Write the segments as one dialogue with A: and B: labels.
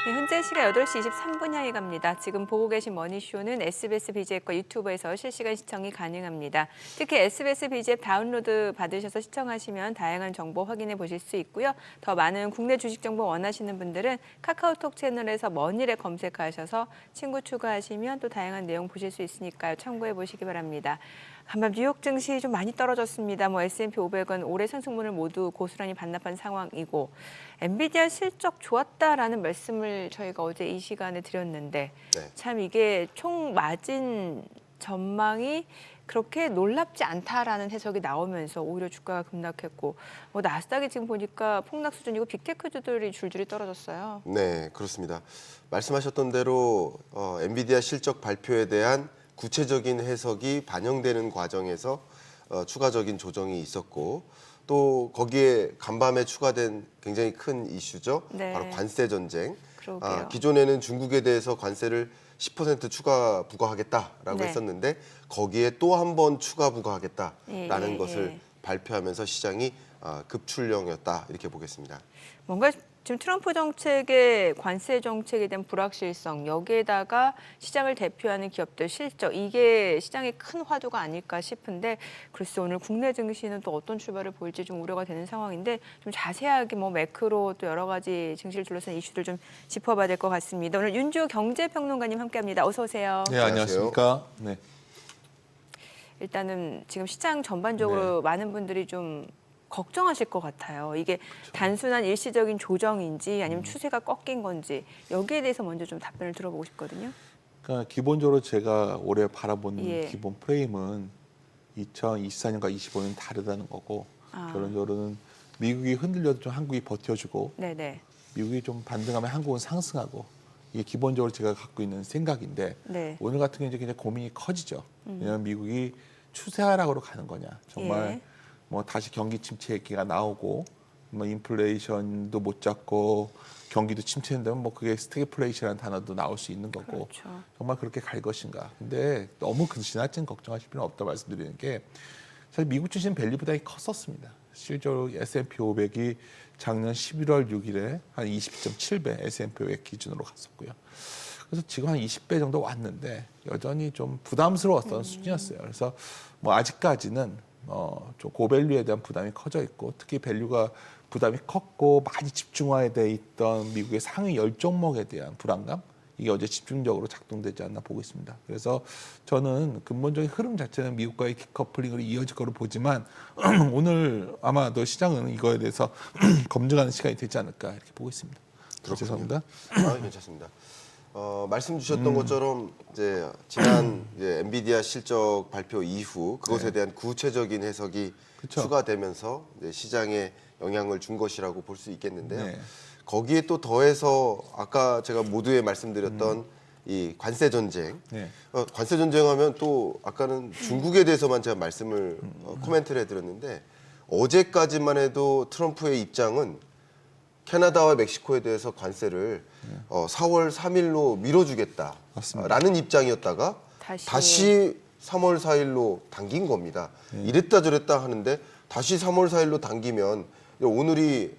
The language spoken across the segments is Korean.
A: 네, 현재 시각 8시 23분 향해 갑니다. 지금 보고 계신 머니쇼는 SBS BG앱과 유튜브에서 실시간 시청이 가능합니다. 특히 SBS BG앱 다운로드 받으셔서 시청하시면 다양한 정보 확인해 보실 수 있고요. 더 많은 국내 주식 정보 원하시는 분들은 카카오톡 채널에서 머니를 검색하셔서 친구 추가하시면 또 다양한 내용 보실 수 있으니까요. 참고해 보시기 바랍니다. 한밤 뉴욕 증시 좀 많이 떨어졌습니다. S&P 500은 올해 상승분을 모두 고스란히 반납한 상황이고 엔비디아 실적 좋았다라는 말씀을 저희가 어제 이 시간에 드렸는데 참 이게 총 마진 전망이 그렇게 놀랍지 않다라는 해석이 나오면서 오히려 주가가 급락했고 나스닥이 지금 보니까 폭락 수준이고 빅테크주들이 줄줄이 떨어졌어요.
B: 네, 그렇습니다. 말씀하셨던 대로 엔비디아 실적 발표에 대한 구체적인 해석이 반영되는 과정에서 추가적인 조정이 있었고 또 거기에 간밤에 추가된 굉장히 큰 이슈죠.
A: 네.
B: 바로 관세 전쟁.
A: 그러게요.
B: 기존에는 중국에 대해서 관세를 10% 추가 부과하겠다라고
A: 네.
B: 했었는데 거기에 또 한 번 추가 부과하겠다라는
A: 예.
B: 것을 발표하면서 시장이 급출렁였다 이렇게 보겠습니다.
A: 뭔가 지금 트럼프 정책의 관세 정책에 대한 불확실성, 여기에다가 시장을 대표하는 기업들 실적, 이게 시장의 큰 화두가 아닐까 싶은데 글쎄 오늘 국내 증시는 또 어떤 출발을 보일지 좀 우려가 되는 상황인데 좀 자세하게 매크로 또 여러 가지 증시를 둘러싼 이슈들 좀 짚어봐야 될 것 같습니다. 오늘 윤주 경제평론가님 함께합니다. 어서 오세요.
C: 네, 안녕하십니까. 네.
A: 일단은 지금 시장 전반적으로 많은 분들이 좀 걱정하실 것 같아요. 이게 단순한 일시적인 조정인지 아니면 추세가 꺾인 건지 여기에 대해서 먼저 좀 답변을 들어보고 싶거든요.
C: 그러니까 기본적으로 제가 올해 바라보는
A: 예.
C: 기본 프레임은 2024년과 25년 다르다는 거고 결론적으로는 미국이 흔들려도 좀 한국이 버텨주고
A: 네네.
C: 미국이 좀 반등하면 한국은 상승하고 이게 기본적으로 제가 갖고 있는 생각인데
A: 네.
C: 오늘 같은 경우는 이제 굉장히 고민이 커지죠. 왜냐하면 미국이 추세 하락으로 가는 거냐. 정말
A: 예.
C: 다시 경기 침체 얘기가 나오고 인플레이션도 못 잡고 경기도 침체된다면 그게 스태그플레이션이라는 단어도 나올 수 있는 거고
A: 그렇죠.
C: 정말 그렇게 갈 것인가. 근데 너무 지나친 걱정하실 필요는 없다 말씀드리는 게 사실 미국 주식 밸류 부담이 컸었습니다. 실제로 S&P 500이 작년 11월 6일에 한 20.7배 S&P 500 기준으로 갔었고요. 그래서 지금 한 20배 정도 왔는데 여전히 좀 부담스러웠던 수준이었어요. 그래서 아직까지는 좀 고밸류에 대한 부담이 커져 있고 특히 밸류가 부담이 컸고 많이 집중화돼 있던 미국의 상위 10종목에 대한 불안감 이게 어제 집중적으로 작동되지 않나 보고 있습니다. 그래서 저는 근본적인 흐름 자체는 미국과의 디커플링으로 이어질 거로 보지만 오늘 아마도 시장은 이거에 대해서 검증하는 시간이 되지 않을까 이렇게 보고 있습니다. 죄송합니다.
B: 괜찮습니다. 말씀 주셨던 것처럼 이제 지난 엔비디아 실적 발표 이후 그것에 대한 구체적인 해석이
C: 그쵸.
B: 추가되면서 이제 시장에 영향을 준 것이라고 볼 수 있겠는데요.
C: 네.
B: 거기에 또 더해서 아까 제가 모두에 말씀드렸던 이 관세 전쟁.
C: 네.
B: 관세 전쟁하면 또 아까는 중국에 대해서만 제가 말씀을 코멘트를 해드렸는데 어제까지만 해도 트럼프의 입장은 캐나다와 멕시코에 대해서 관세를 4월 3일로 미뤄주겠다라는
C: 맞습니다.
B: 입장이었다가 다시 3월 4일로 당긴 겁니다. 이랬다 저랬다 하는데 다시 3월 4일로 당기면 오늘이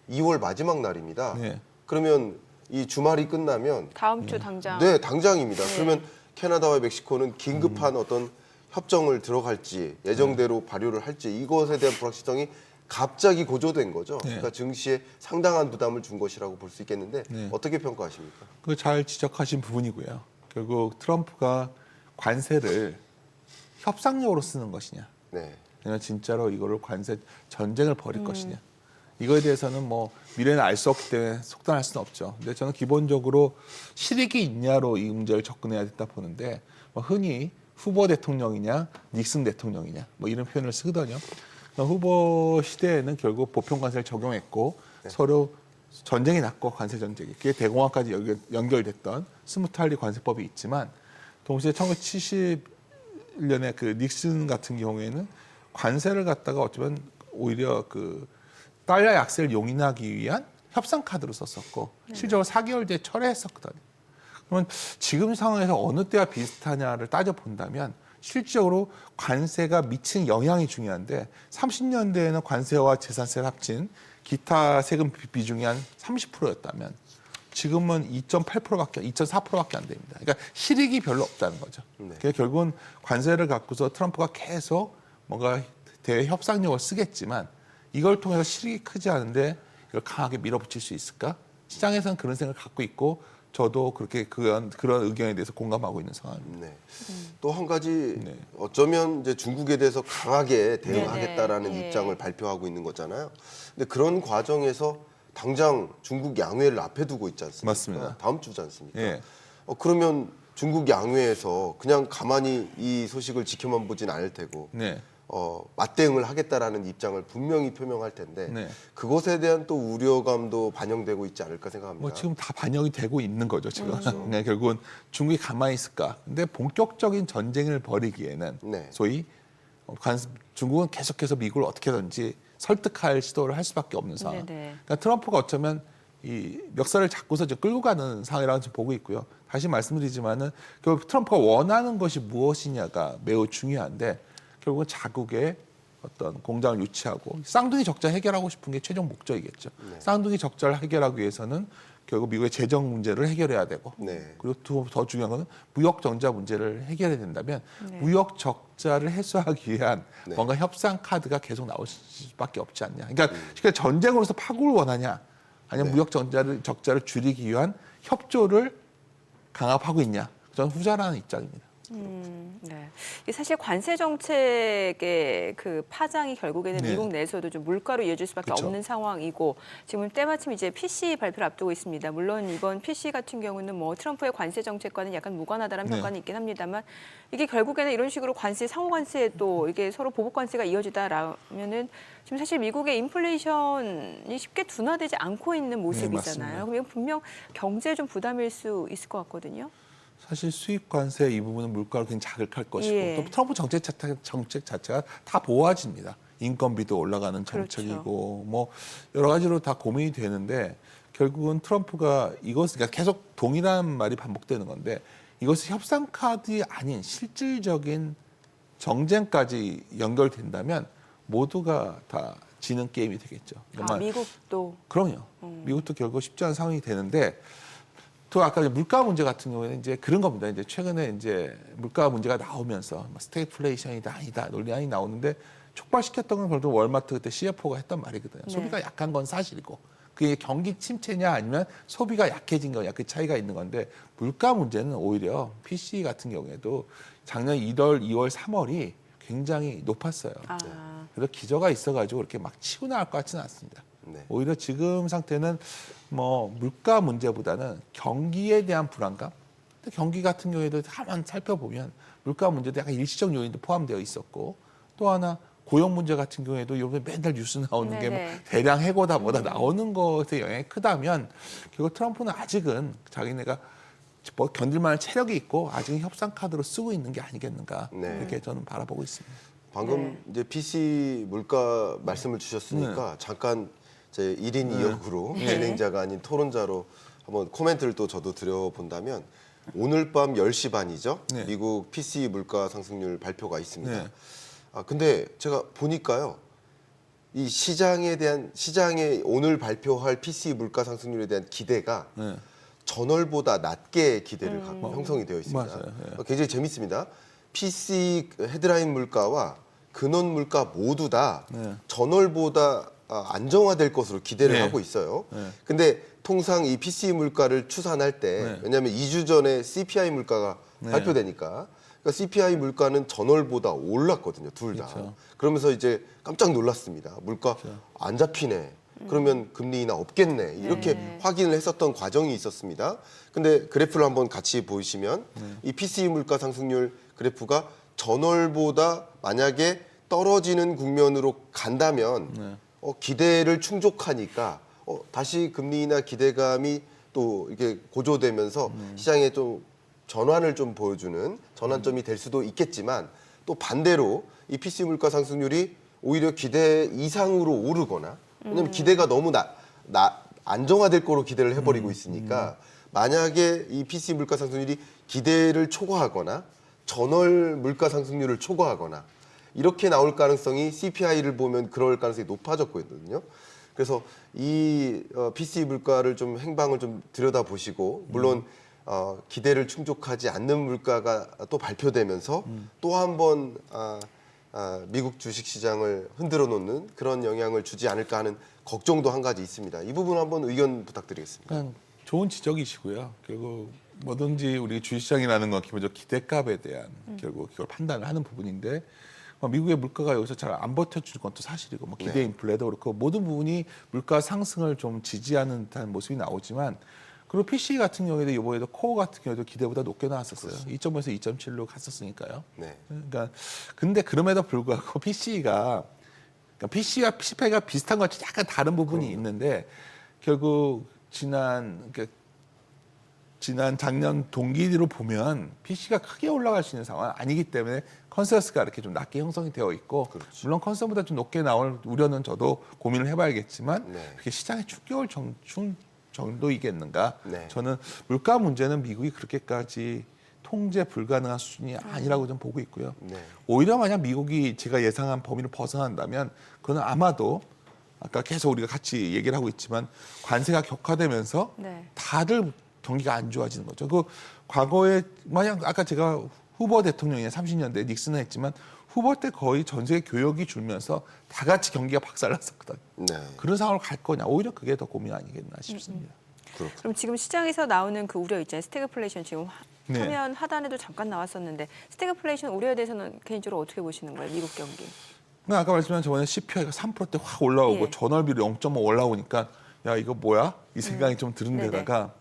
B: 2월 마지막 날입니다.
C: 네.
B: 그러면 이 주말이 끝나면
A: 다음 주 당장.
B: 네, 당장입니다. 그러면 캐나다와 멕시코는 긴급한 어떤 협정을 들어갈지 예정대로 발효를 할지 이것에 대한 불확실성이 갑자기 고조된 거죠. 그러니까 증시에 상당한 부담을 준 것이라고 볼 수 있겠는데 어떻게 평가하십니까?
C: 그 잘 지적하신 부분이고요. 결국 트럼프가 관세를 협상력으로 쓰는 것이냐,
B: 네.
C: 아니면 진짜로 이거를 관세 전쟁을 벌일 것이냐. 이거에 대해서는 미래는 알 수 없기 때문에 속단할 수는 없죠. 근데 저는 기본적으로 실익이 있냐로 이 문제를 접근해야 된다 보는데 흔히 후보 대통령이냐, 닉슨 대통령이냐 이런 표현을 쓰거든요. 후보 시대에는 결국 보편 관세를 적용했고 서로 전쟁이 났고 관세 전쟁이 그게 대공황까지 연결됐던 스무트 할리 관세법이 있지만 동시에 1971년에 그 닉슨 같은 경우에는 관세를 갖다가 어쩌면 오히려 그 달러 약세를 용인하기 위한 협상 카드로 썼었고 실제로 4개월 뒤에 철회했었거든요. 그러면 지금 상황에서 어느 때와 비슷하냐를 따져 본다면 실질적으로 관세가 미친 영향이 중요한데 30년대에는 관세와 재산세를 합친 기타 세금 비중이 한 30%였다면 지금은 2.4%밖에 안 됩니다. 그러니까 실익이 별로 없다는 거죠. 그러니까 결국은 관세를 갖고서 트럼프가 계속 뭔가 대외 협상력을 쓰겠지만 이걸 통해서 실익이 크지 않은데 이걸 강하게 밀어붙일 수 있을까? 시장에서는 그런 생각을 갖고 있고 저도 그렇게 그런 의견에 대해서 공감하고 있는 상황입니다.
B: 네. 또 한 가지
C: 네.
B: 어쩌면 이제 중국에 대해서 강하게 대응하겠다라는
A: 네네.
B: 입장을 발표하고 있는 거잖아요. 근데 그런 과정에서 당장 중국 양회를 앞에 두고 있지 않습니까?
C: 맞습니다.
B: 다음 주지 않습니까?
C: 예.
B: 그러면 중국 양회에서 그냥 가만히 이 소식을 지켜만 보진 않을 테고
C: 네.
B: 맞대응을 하겠다라는 입장을 분명히 표명할 텐데
C: 네.
B: 그것에 대한 또 우려감도 반영되고 있지 않을까 생각합니다.
C: 뭐 지금 다 반영이 되고 있는 거죠 지금. 그냥 결국은 중국이 가만히 있을까? 근데 본격적인 전쟁을 벌이기에는
B: 네.
C: 소위 중국은 계속해서 미국을 어떻게든지 설득할 시도를 할 수밖에 없는 상황.
A: 네네.
C: 그러니까 트럼프가 어쩌면 이 멱살을 잡고서 지금 끌고 가는 상황이라고 지금 보고 있고요. 다시 말씀드리지만은 결국 트럼프가 원하는 것이 무엇이냐가 매우 중요한데 결국은 자국의 어떤 공장을 유치하고 쌍둥이 적자 해결하고 싶은 게 최종 목적이겠죠. 쌍둥이 적자를 해결하기 위해서는 결국 미국의 재정 문제를 해결해야 되고
B: 네.
C: 그리고 더 중요한 거는 무역 적자 문제를 해결해야 된다면
A: 네.
C: 무역 적자를 해소하기 위한
B: 네.
C: 뭔가 협상 카드가 계속 나올 수밖에 없지 않냐. 그러니까 전쟁으로서 파국을 원하냐, 아니면
B: 네.
C: 무역 적자를 줄이기 위한 협조를 강압하고 있냐. 저는 후자라는 입장입니다.
A: 네. 이게 사실 관세 정책의 그 파장이 결국에는
C: 네.
A: 미국 내에서도 좀 물가로 이어질 수밖에
C: 그쵸.
A: 없는 상황이고 지금 때마침 이제 PC 발표를 앞두고 있습니다. 물론 이번 PC 같은 경우는 뭐 트럼프의 관세 정책과는 약간 무관하다는
C: 네.
A: 평가는 있긴 합니다만 이게 결국에는 이런 식으로 상호 관세에 또 이게 서로 보복 관세가 이어지다라면은 지금 사실 미국의 인플레이션이 쉽게 둔화되지 않고 있는 모습이잖아요.
C: 맞습니다.
A: 그럼 이건 분명 경제에 좀 부담일 수 있을 것 같거든요.
C: 사실 수입 관세 이 부분은 물가를 굉장히 자극할 것이고
A: 예.
C: 또 트럼프 정책 자체가 다 보호해집니다. 인건비도 올라가는 정책이고
A: 그렇죠.
C: 뭐 여러 가지로 다 고민이 되는데 결국은 트럼프가 그러니까 계속 동일한 말이 반복되는 건데 이것이 협상 카드이 아닌 실질적인 정쟁까지 연결된다면 모두가 다 지는 게임이 되겠죠.
A: 미국도.
C: 그럼요. 미국도 결국 쉽지 않은 상황이 되는데 또 아까 물가 문제 같은 경우에는 이제 그런 겁니다. 이제 최근에 이제 물가 문제가 나오면서 스태그플레이션이다 아니다 논란이 나오는데 촉발시켰던 건 결국 월마트 그때 CFO가 했던 말이거든요.
A: 네.
C: 소비가 약한 건 사실이고 그게 경기 침체냐 아니면 소비가 약해진 거냐 그 차이가 있는 건데 물가 문제는 오히려 PC 같은 경우에도 작년 1월, 2월, 3월이 굉장히 높았어요. 그래서 기저가 있어가지고 이렇게 막 치고 나갈 것 같지는 않습니다.
B: 네.
C: 오히려 지금 상태는 뭐 물가 문제보다는 경기에 대한 불안감. 근데 경기 같은 경우에도 한번 살펴보면 물가 문제도 약간 일시적 요인도 포함되어 있었고 또 하나 고용 문제 같은 경우에도 이번에 맨날 뉴스 나오는 게 뭐
A: 네네.
C: 대량 해고다 뭐다 나오는 것에 영향이 크다면 결국 트럼프는 아직은 자기네가 뭐 견딜만한 체력이 있고 아직은 협상 카드로 쓰고 있는 게 아니겠는가
B: 네.
C: 이렇게 저는 바라보고 있습니다.
B: 방금 이제 PC 물가 말씀을 주셨으니까 잠깐 제 1인 2역으로 진행자가 아닌 토론자로 한번 코멘트를 또 저도 드려본다면 오늘 밤 10시 반이죠.
C: 네.
B: 미국 PC 물가 상승률 발표가 있습니다.
C: 네.
B: 근데 제가 보니까요. 이 시장에 오늘 발표할 PC 물가 상승률에 대한 기대가
C: 네.
B: 전월보다 낮게 기대를 형성이 되어 있습니다.
C: 맞아요.
B: 굉장히 재밌습니다. PC 헤드라인 물가와 근원 물가 모두 다
C: 네.
B: 전월보다 안정화될 것으로 기대를
C: 네.
B: 하고 있어요.
C: 네.
B: 근데 통상 이 PC 물가를 추산할 때
C: 네.
B: 왜냐하면 2주 전에 CPI 물가가
C: 네.
B: 발표되니까 그러니까 CPI 물가는 전월보다 올랐거든요. 둘 다.
C: 그렇죠.
B: 그러면서 이제 깜짝 놀랐습니다. 물가 안 잡히네. 그러면 금리 인하 없겠네. 이렇게 확인을 했었던 과정이 있었습니다. 근데 그래프를 한번 같이 보시면 이 PCE 물가 상승률 그래프가 전월보다 만약에 떨어지는 국면으로 간다면 기대를 충족하니까 다시 금리 인하 기대감이 또 이렇게 고조되면서 시장에 좀 전환을 좀 보여주는 전환점이 될 수도 있겠지만 또 반대로 이 PC 물가 상승률이 오히려 기대 이상으로 오르거나 왜냐하면 기대가 너무 안정화될 거로 기대를 해버리고 있으니까 만약에 이 PC 물가 상승률이 기대를 초과하거나 전월 물가 상승률을 초과하거나 이렇게 나올 가능성이 CPI를 보면 그럴 가능성이 높아졌거든요. 그래서 이 PC 물가를 좀 행방을 좀 들여다보시고 물론 기대를 충족하지 않는 물가가 또 발표되면서 또 한 번 미국 주식시장을 흔들어 놓는 그런 영향을 주지 않을까 하는 걱정도 한 가지 있습니다. 이 부분 한번 의견 부탁드리겠습니다.
C: 그냥 좋은 지적이시고요. 결국 뭐든지 우리 주식시장이라는 건 기본적으로 기대값에 대한 결국 그걸 판단을 하는 부분인데 미국의 물가가 여기서 잘 안 버텨줄 건 또 사실이고 뭐 기대
B: 네.
C: 인플레도 그렇고 모든 부분이 물가 상승을 좀 지지하는 듯한 모습이 나오지만 그리고 PC 같은 경우에도 이번에도 코어 같은 경우에도 기대보다 높게 나왔었어요. 2.5에서 2.7로 갔었으니까요.
B: 네.
C: 그러니까 근데 그럼에도 불구하고 PC가 그러니까 PC와 PCP가 비슷한 것 같이 약간 다른 부분이 있는데 결국 지난 작년 동기로 보면 PC가 크게 올라갈 수 있는 상황은 아니기 때문에 컨센서스가 이렇게 좀 낮게 형성이 되어 있고
B: 그렇죠.
C: 물론 컨센서스보다 좀 높게 나올 우려는 저도 고민을 해봐야겠지만
B: 네.
C: 그게 시장의 충격을 정도이겠는가?
B: 네.
C: 저는 물가 문제는 미국이 그렇게까지 통제 불가능한 수준이 아니라고 좀 보고 있고요.
B: 네.
C: 오히려 만약 미국이 제가 예상한 범위를 벗어난다면 그건 아마도 아까 계속 우리가 같이 얘기를 하고 있지만 관세가 격화되면서
A: 네.
C: 다들 경기가 안 좋아지는 거죠. 그 과거에 만약 아까 제가 후보 대통령이 30년대 닉슨은 했지만 후보 때 거의 전 세계 교역이 줄면서 다 같이 경기가 박살났었거든요.
B: 네.
C: 그런 상황으로 갈 거냐. 오히려 그게 더 고민 아니겠나 싶습니다.
B: 그렇군요.
A: 그럼 지금 시장에서 나오는 그 우려 있잖아요. 스태그플레이션 지금
C: 네.
A: 화면 하단에도 잠깐 나왔었는데 스태그플레이션 우려에 대해서는 개인적으로 어떻게 보시는 거예요? 미국 경기.
C: 그러니까 아까 말씀드린 저번에 CPI가 3%대 확 올라오고
A: 예.
C: 전월비로 0.5 올라오니까 야 이거 뭐야? 이 생각이 좀 드는
A: 네네.
C: 데다가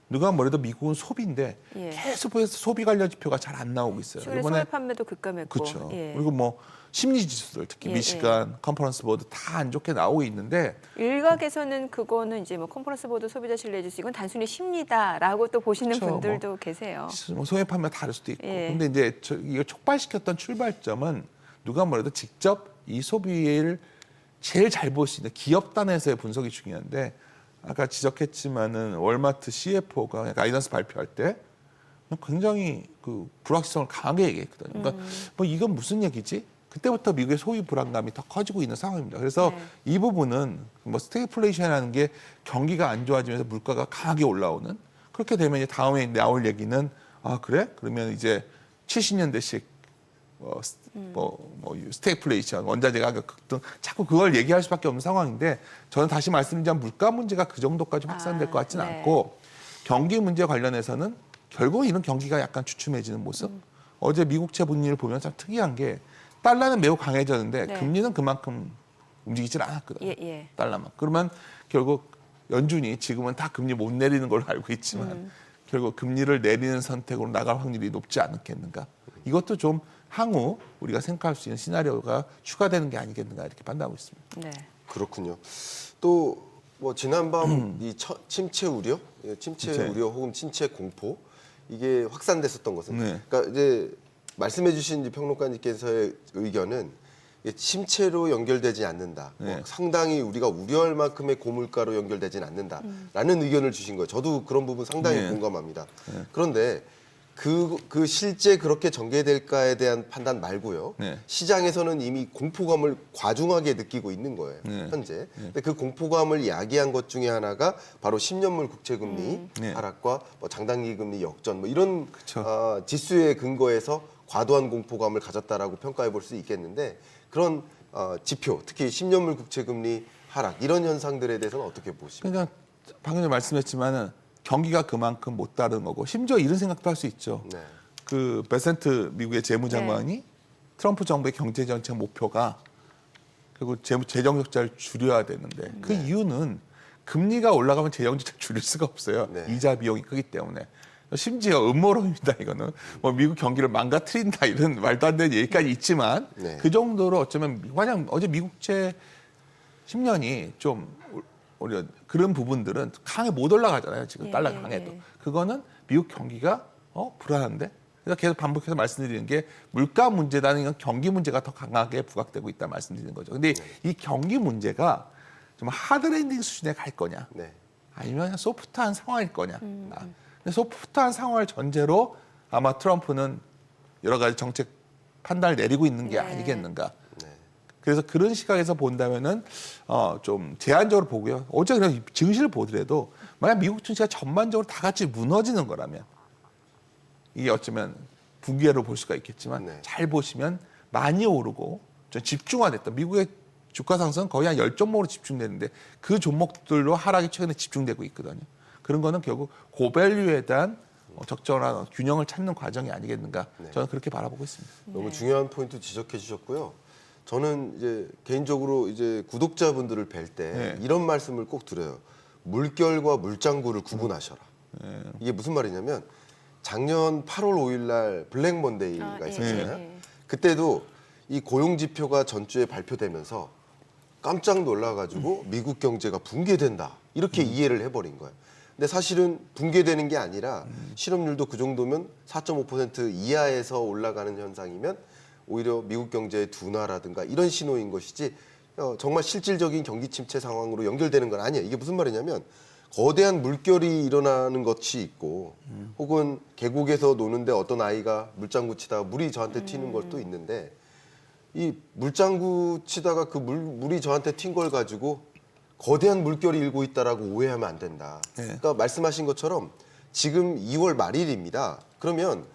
C: 누가 뭐래도 미국은 소비인데
A: 예.
C: 계속해서 소비 관련 지표가 잘 안 나오고 있어요.
A: 최근에 소매 판매도 급감했고.
C: 그렇죠.
A: 예.
C: 그리고 뭐 심리 지수들 특히
A: 예,
C: 미시간 컨퍼런스 보드 다 안 좋게 나오고 있는데
A: 일각에서는 그거는 이제 뭐 컨퍼런스 보드 소비자 신뢰 지수 이건 단순히 심리다라고 또 보시는
C: 그렇죠.
A: 분들도 계세요.
C: 뭐 소매 판매 다를 수도 있고.
A: 예.
C: 근데 이제 이걸 촉발시켰던 출발점은 누가 뭐래도 직접 이 소비를 제일 잘 볼 수 있는 기업 단에서의 분석이 중요한데 아까 지적했지만은 월마트 CFO가 가이던스 발표할 때 굉장히 그 불확실성을 강하게 얘기했거든요. 그러니까 뭐 이건 무슨 얘기지? 그때부터 미국의 소비 불안감이 더 커지고 있는 상황입니다. 그래서
A: 네.
C: 이 부분은 뭐 스태그플레이션이라는 게 경기가 안 좋아지면서 물가가 강하게 올라오는 그렇게 되면 이제 다음에 나올 얘기는 아 그래? 그러면 이제 70년대식 스태그플레이션, 원자재 가격 급등 자꾸 그걸 얘기할 수밖에 없는 상황인데 저는 다시 말씀드리자면 물가 문제가 그 정도까지 확산될 것 같지는
A: 네.
C: 않고 경기 문제 관련해서는 결국 이런 경기가 약간 주춤해지는 모습. 어제 미국채 분위기를 보면 참 특이한 게 달러는 매우 강해졌는데
A: 네.
C: 금리는 그만큼 움직이질 않았거든요.
A: 예.
C: 달러만. 그러면 결국 연준이 지금은 다 금리 못 내리는 걸로 알고 있지만 결국 금리를 내리는 선택으로 나갈 확률이 높지 않겠는가. 이것도 좀 향후 우리가 생각할 수 있는 시나리오가 추가되는 게 아니겠는가 이렇게 판단하고 있습니다.
A: 네.
B: 그렇군요. 또 뭐 지난밤 이 침체 우려, 침체
C: 그치.
B: 우려 혹은 침체 공포 이게 확산됐었던 것은
C: 네.
B: 그러니까 이제 말씀해주신 평론가님께서의 의견은 이게 침체로 연결되지 않는다.
C: 네.
B: 뭐 상당히 우리가 우려할 만큼의 고물가로 연결되지는 않는다라는 의견을 주신 거예요. 저도 그런 부분 상당히
C: 네.
B: 공감합니다. 그런데 그 실제 그렇게 전개될까에 대한 판단 말고요.
C: 네.
B: 시장에서는 이미 공포감을 과중하게 느끼고 있는 거예요.
C: 네.
B: 현재. 근데 그 공포감을 야기한 것 중에 하나가 바로 10년물 국채금리
C: 네.
B: 하락과 뭐 장단기 금리 역전 뭐 이런
C: 그쵸.
B: 지수에 근거해서 과도한 공포감을 가졌다라고 평가해 볼 수 있겠는데 그런 지표, 특히 10년물 국채금리 하락 이런 현상들에 대해서는 어떻게 보십니까?
C: 그러니까 방금 전에 말씀했지만은 경기가 그만큼 못 따르는 거고 심지어 이런 생각도 할 수 있죠.
B: 네.
C: 그 베센트 미국의 재무장관이 트럼프 정부의 경제 정책 목표가 그리고 재정 적자를 줄여야 되는데 그 이유는 금리가 올라가면 재정 적자를 줄일 수가 없어요.
B: 네.
C: 이자 비용이 크기 때문에. 심지어 음모론입니다. 이거는 뭐 미국 경기를 망가뜨린다 이런 말도 안 되는 얘기까지 있지만
B: 네.
C: 그 정도로 어쩌면 만약 어제 미국채 10년이 좀 우리가 그런 부분들은 강하게 못 올라가잖아요. 지금 달러가 강해도. 그거는 미국 경기가 불안한데. 그래서 계속 반복해서 말씀드리는 게 물가 문제라는 건 경기 문제가 더 강하게 부각되고 있다 말씀드리는 거죠. 근데 이 경기 문제가 좀 하드랜딩 수준에 갈 거냐,
B: 네.
C: 아니면 그냥 소프트한 상황일 거냐. 근데 소프트한 상황을 전제로 아마 트럼프는 여러 가지 정책 판단을 내리고 있는 게
A: 네.
C: 아니겠는가.
B: 네.
C: 그래서 그런 시각에서 본다면은 좀 제한적으로 보고요. 어제 그냥 증시를 보더라도 만약 미국 증시가 전반적으로 다 같이 무너지는 거라면 이게 어쩌면 분기로 볼 수가 있겠지만
B: 네.
C: 잘 보시면 많이 오르고 좀 집중화됐다. 미국의 주가 상승은 거의 한 10종목으로 집중되는데 그 종목들로 하락이 최근에 집중되고 있거든요. 그런 거는 결국 고밸류에 대한 적절한 균형을 찾는 과정이 아니겠는가.
B: 네.
C: 저는 그렇게 바라보고 있습니다.
B: 너무 중요한 포인트 지적해 주셨고요. 저는 이제 개인적으로 이제 구독자분들을 뵐 때
C: 네.
B: 이런 말씀을 꼭 드려요. 물결과 물장구를 구분하셔라. 이게 무슨 말이냐면 작년 8월 5일 날 블랙 먼데이가
A: 예,
B: 있었잖아요.
A: 예.
B: 그때도 이 고용 지표가 전주에 발표되면서 깜짝 놀라가지고 미국 경제가 붕괴된다 이렇게 이해를 해버린 거예요. 근데 사실은 붕괴되는 게 아니라 실업률도 그 정도면 4.5% 이하에서 올라가는 현상이면 오히려 미국 경제의 둔화라든가 이런 신호인 것이지 정말 실질적인 경기 침체 상황으로 연결되는 건 아니에요. 이게 무슨 말이냐면 거대한 물결이 일어나는 것이 있고 혹은 계곡에서 노는데 어떤 아이가 물장구 치다가 물이 저한테 튀는 것도 있는데 이 물장구 치다가 그 물이 저한테 튄 걸 가지고 거대한 물결이 일고 있다라고 오해하면 안 된다.
C: 네.
B: 그러니까 말씀하신 것처럼 지금 2월 말일입니다. 그러면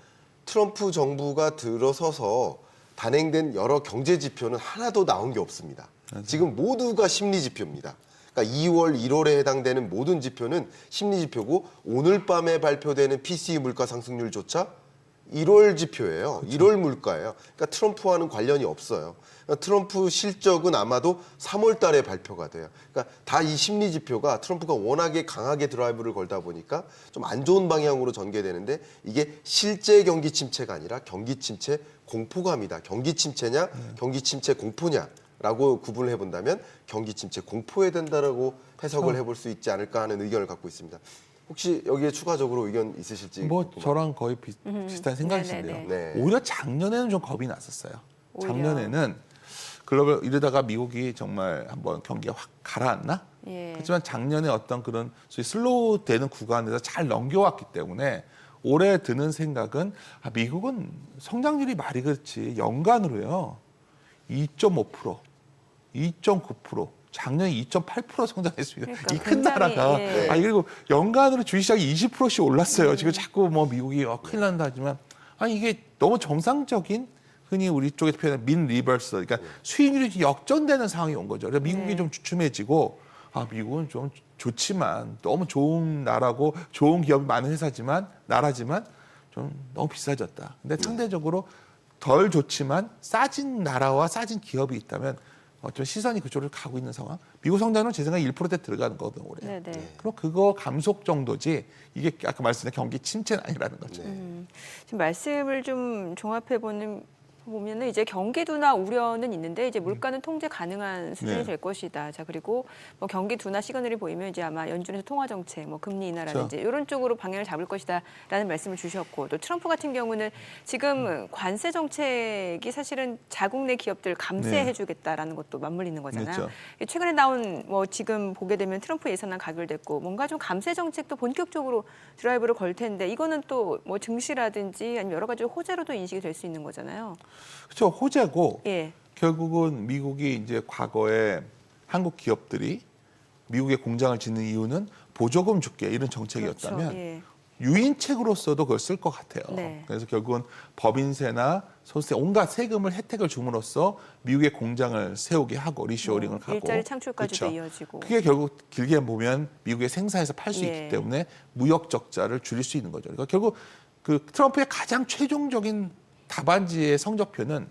B: 트럼프 정부가 들어서서 단행된 여러 경제 지표는 하나도 나온 게 없습니다. 지금 모두가 심리 지표입니다. 그러니까 2월, 1월에 해당되는 모든 지표는 심리 지표고 오늘 밤에 발표되는 PCE 물가 상승률조차 1월 지표예요. 1월 물가예요. 그러니까 트럼프와는 관련이 없어요. 그러니까 트럼프 실적은 아마도 3월 달에 발표가 돼요. 그러니까 다 이 심리 지표가 트럼프가 워낙에 강하게 드라이브를 걸다 보니까 좀 안 좋은 방향으로 전개되는데 이게 실제 경기 침체가 아니라 경기 침체 공포감이다. 경기 침체냐, 경기 침체 공포냐. 라고 구분을 해본다면 경기 침체 공포에 된다라고 해석을 해볼 수 있지 않을까 하는 의견을 갖고 있습니다. 혹시 여기에 추가적으로 의견 있으실지?
C: 뭐
B: 궁금합니다.
C: 저랑 거의 비슷한 생각이신데요.
A: 네네네.
B: 네.
C: 오히려 작년에는 좀 겁이 났었어요.
A: 오히려.
C: 작년에는 글로벌 이러다가 미국이 정말 한번 경기가 확 가라앉나?
A: 예.
C: 하지만 작년에 어떤 그런 소위 슬로우 되는 구간에서 잘 넘겨왔기 때문에 올해 드는 생각은 미국은 성장률이 말이 그렇지 연간으로요 2.5%, 2.9%, 작년에 2.8% 성장했습니다.
A: 그러니까
C: 이 큰
A: 굉장히,
C: 나라가
A: 예.
C: 그리고 연간으로 주식시장이 20%씩 올랐어요. 지금 자꾸 뭐 미국이 큰일 난다 하지만 이게 너무 정상적인 흔히 우리 쪽에서 표현하는 민 리버스, 그러니까 수익률이 역전되는 상황이 온 거죠. 그래서 미국이
A: 네.
C: 좀 주춤해지고 미국은 좀 좋지만 너무 좋은 나라고 좋은 기업이 많은 회사지만 나라지만 좀 너무 비싸졌다. 근데 상대적으로 덜 좋지만 싸진 나라와 싸진 기업이 있다면 좀 시선이 그쪽으로 가고 있는 상황. 미국 성장은 제 생각에 1%대 들어가는 거거든요, 올해.
A: 네네.
C: 그럼 그거 감속 정도지 이게 아까 말씀드린 경기 침체는 아니라는 거죠.
A: 지금 말씀을 좀 종합해 보면은 이제 경기 둔화 우려는 있는데 이제 물가는 통제 가능한 수준이
C: 네.
A: 될 것이다. 자 그리고 뭐 경기 둔화 시그널이 보이면 이제 아마 연준에서 통화 정책, 뭐 금리 인하라든지
C: 그렇죠.
A: 이런 쪽으로 방향을 잡을 것이다라는 말씀을 주셨고 또 트럼프 같은 경우는 지금 관세 정책이 사실은 자국 내 기업들 감세해주겠다라는 것도 맞물리는 거잖아요.
C: 그렇죠.
A: 최근에 나온 뭐 지금 보게 되면 트럼프 예산안 가결됐고 뭔가 좀 감세 정책도 본격적으로 드라이브를 걸 텐데 이거는 또 뭐 증시라든지 아니면 여러 가지 호재로도 인식이 될 수 있는 거잖아요.
C: 그렇죠. 호재고
A: 예.
C: 결국은 미국이 이제 과거에 한국 기업들이 미국에 공장을 짓는 이유는 보조금 줄게 이런 정책이었다면
A: 그렇죠. 예.
C: 유인책으로서도 그걸 쓸 것 같아요.
A: 네.
C: 그래서 결국은 법인세나 소세 온갖 세금을 혜택을 줌으로써 미국의 공장을 세우게 하고 리쇼어링을 가고
A: 일자리 창출까지도
C: 그렇죠.
A: 이어지고.
C: 그게 결국 길게 보면 미국의 생산해서 팔 수
A: 예.
C: 있기 때문에 무역 적자를 줄일 수 있는 거죠. 그러니까 결국 그 트럼프의 가장 최종적인 답안지의 성적표는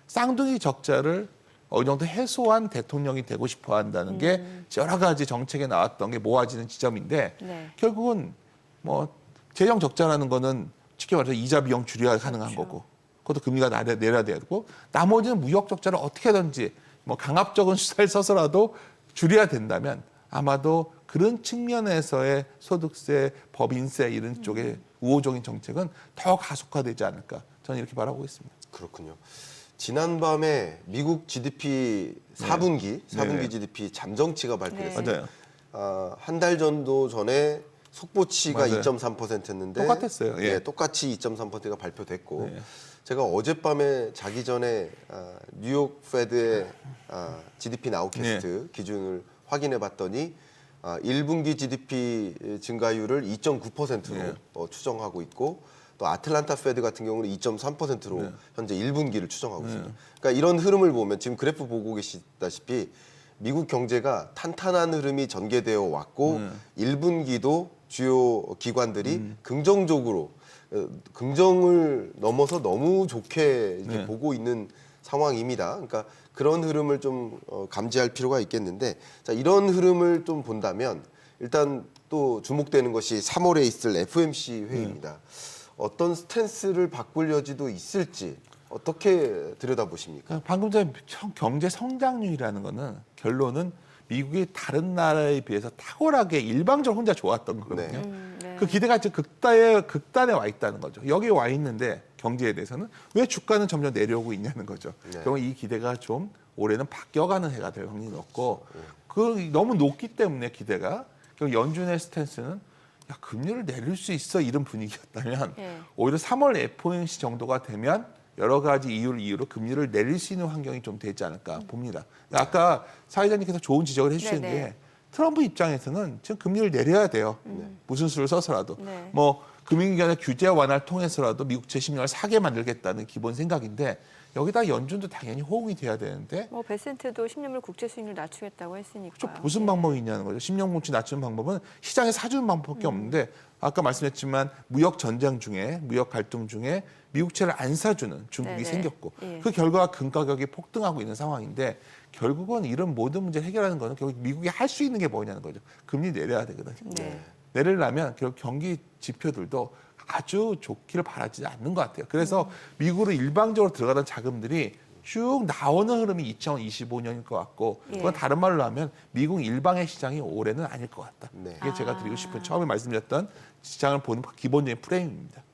C: 쌍둥이 적자를 어느 정도 해소한 대통령이 되고 싶어 한다는 게 여러 가지 정책에 나왔던 게 모아지는 지점인데
A: 네.
C: 결국은 뭐 재정 적자라는 거는 쉽게 말해서 이자 비용 줄여야 가능한
A: 그렇죠.
C: 거고 그것도 금리가 내려야 되고 나머지는 무역 적자를 어떻게든지 뭐 강압적인 수사를 써서라도 줄여야 된다면 아마도 그런 측면에서의 소득세, 법인세 이런 쪽의 우호적인 정책은 더 가속화되지 않을까 저는 이렇게 바라보고 있습니다.
B: 그렇군요. 지난밤에 미국 GDP 4분기
C: 네.
B: GDP 잠정치가 발표됐습니다.
C: 맞아요.
B: 한 달 정도 전에 속보치가
C: 맞아요.
B: 2.3%였는데
C: 똑같았어요. 예.
B: 네, 똑같이 2.3%가 발표됐고
C: 네.
B: 제가 어젯밤에 자기 전에 뉴욕 페드의 GDP 나우캐스트 기준을 확인해 봤더니 1분기 GDP 증가율을 2.9%로
C: 네.
B: 추정하고 있고 또 아틀란타 페드 같은 경우는 2.3%로
C: 네.
B: 현재 1분기를 추정하고 있습니다. 그러니까 이런 흐름을 보면 지금 그래프 보고 계시다시피 미국 경제가 탄탄한 흐름이 전개되어 왔고 1분기도 주요 기관들이 긍정적으로 긍정을 넘어서 너무 좋게 이제
C: 네.
B: 보고 있는 상황입니다. 그러니까 그런 흐름을 좀 감지할 필요가 있겠는데 자, 이런 흐름을 좀 본다면 일단 또 주목되는 것이 3월에 있을 FOMC 회의입니다. 어떤 스탠스를 바꿀 여지도 있을지 어떻게 들여다보십니까?
C: 그러니까 방금 전에 경제 성장률이라는 거는 결론은 미국이 다른 나라에 비해서 탁월하게 일방적으로 혼자 좋았던 거거든요.
A: 네.
C: 그 기대가 지금 극단에 와 있다는 거죠. 여기 와 있는데 경제에 대해서는 왜 주가는 점점 내려오고 있냐는 거죠.
B: 네.
C: 결국 이 기대가 좀 올해는 바뀌어가는 해가 될 확률이 높고 그 너무 높기 때문에 기대가 결국 연준의 스탠스는 야, 금리를 내릴 수 있어 이런 분위기였다면
A: 네.
C: 오히려 3월 FOMC 정도가 되면 여러 가지 이유로 금리를 내릴 수 있는 환경이 좀 되지 않을까 봅니다. 아까 사회자님께서 좋은 지적을 해주신
A: 네네.
C: 게 트럼프 입장에서는 지금 금리를 내려야 돼요. 무슨 수를 써서라도.
A: 네.
C: 뭐 금융기관의 규제 완화를 통해서라도 미국채 10년을 사게 만들겠다는 기본 생각인데 여기다 연준도 당연히 호응이 돼야 되는데
A: 뭐 베센트도 10년물 국채 수익률 낮추겠다고 했으니까.
C: 좀 무슨 방법이 있냐는 거죠. 10년 공치 낮추는 방법은 시장에 사주는 방법밖에 없는데 아까 말씀했지만 무역 전쟁 중에 무역 갈등 중에 미국채를 안 사주는 중국이
A: 네네.
C: 생겼고
A: 예.
C: 그 결과가 금 가격이 폭등하고 있는 상황인데 결국은 이런 모든 문제를 해결하는 거는 결국 미국이 할 수 있는 게 뭐냐는 거죠. 금리 내려야 되거든요.
A: 네.
C: 내리려면 결국 경기 지표들도 아주 좋기를 바라지 않는 것 같아요. 그래서 미국으로 일방적으로 들어가던 자금들이 쭉 나오는 흐름이 2025년일 것 같고 그건
A: 예.
C: 다른 말로 하면 미국 일방의 시장이 올해는 아닐 것 같다.
B: 네.
C: 이게 제가 드리고 싶은 처음에 말씀드렸던 시장을 보는 기본적인 프레임입니다.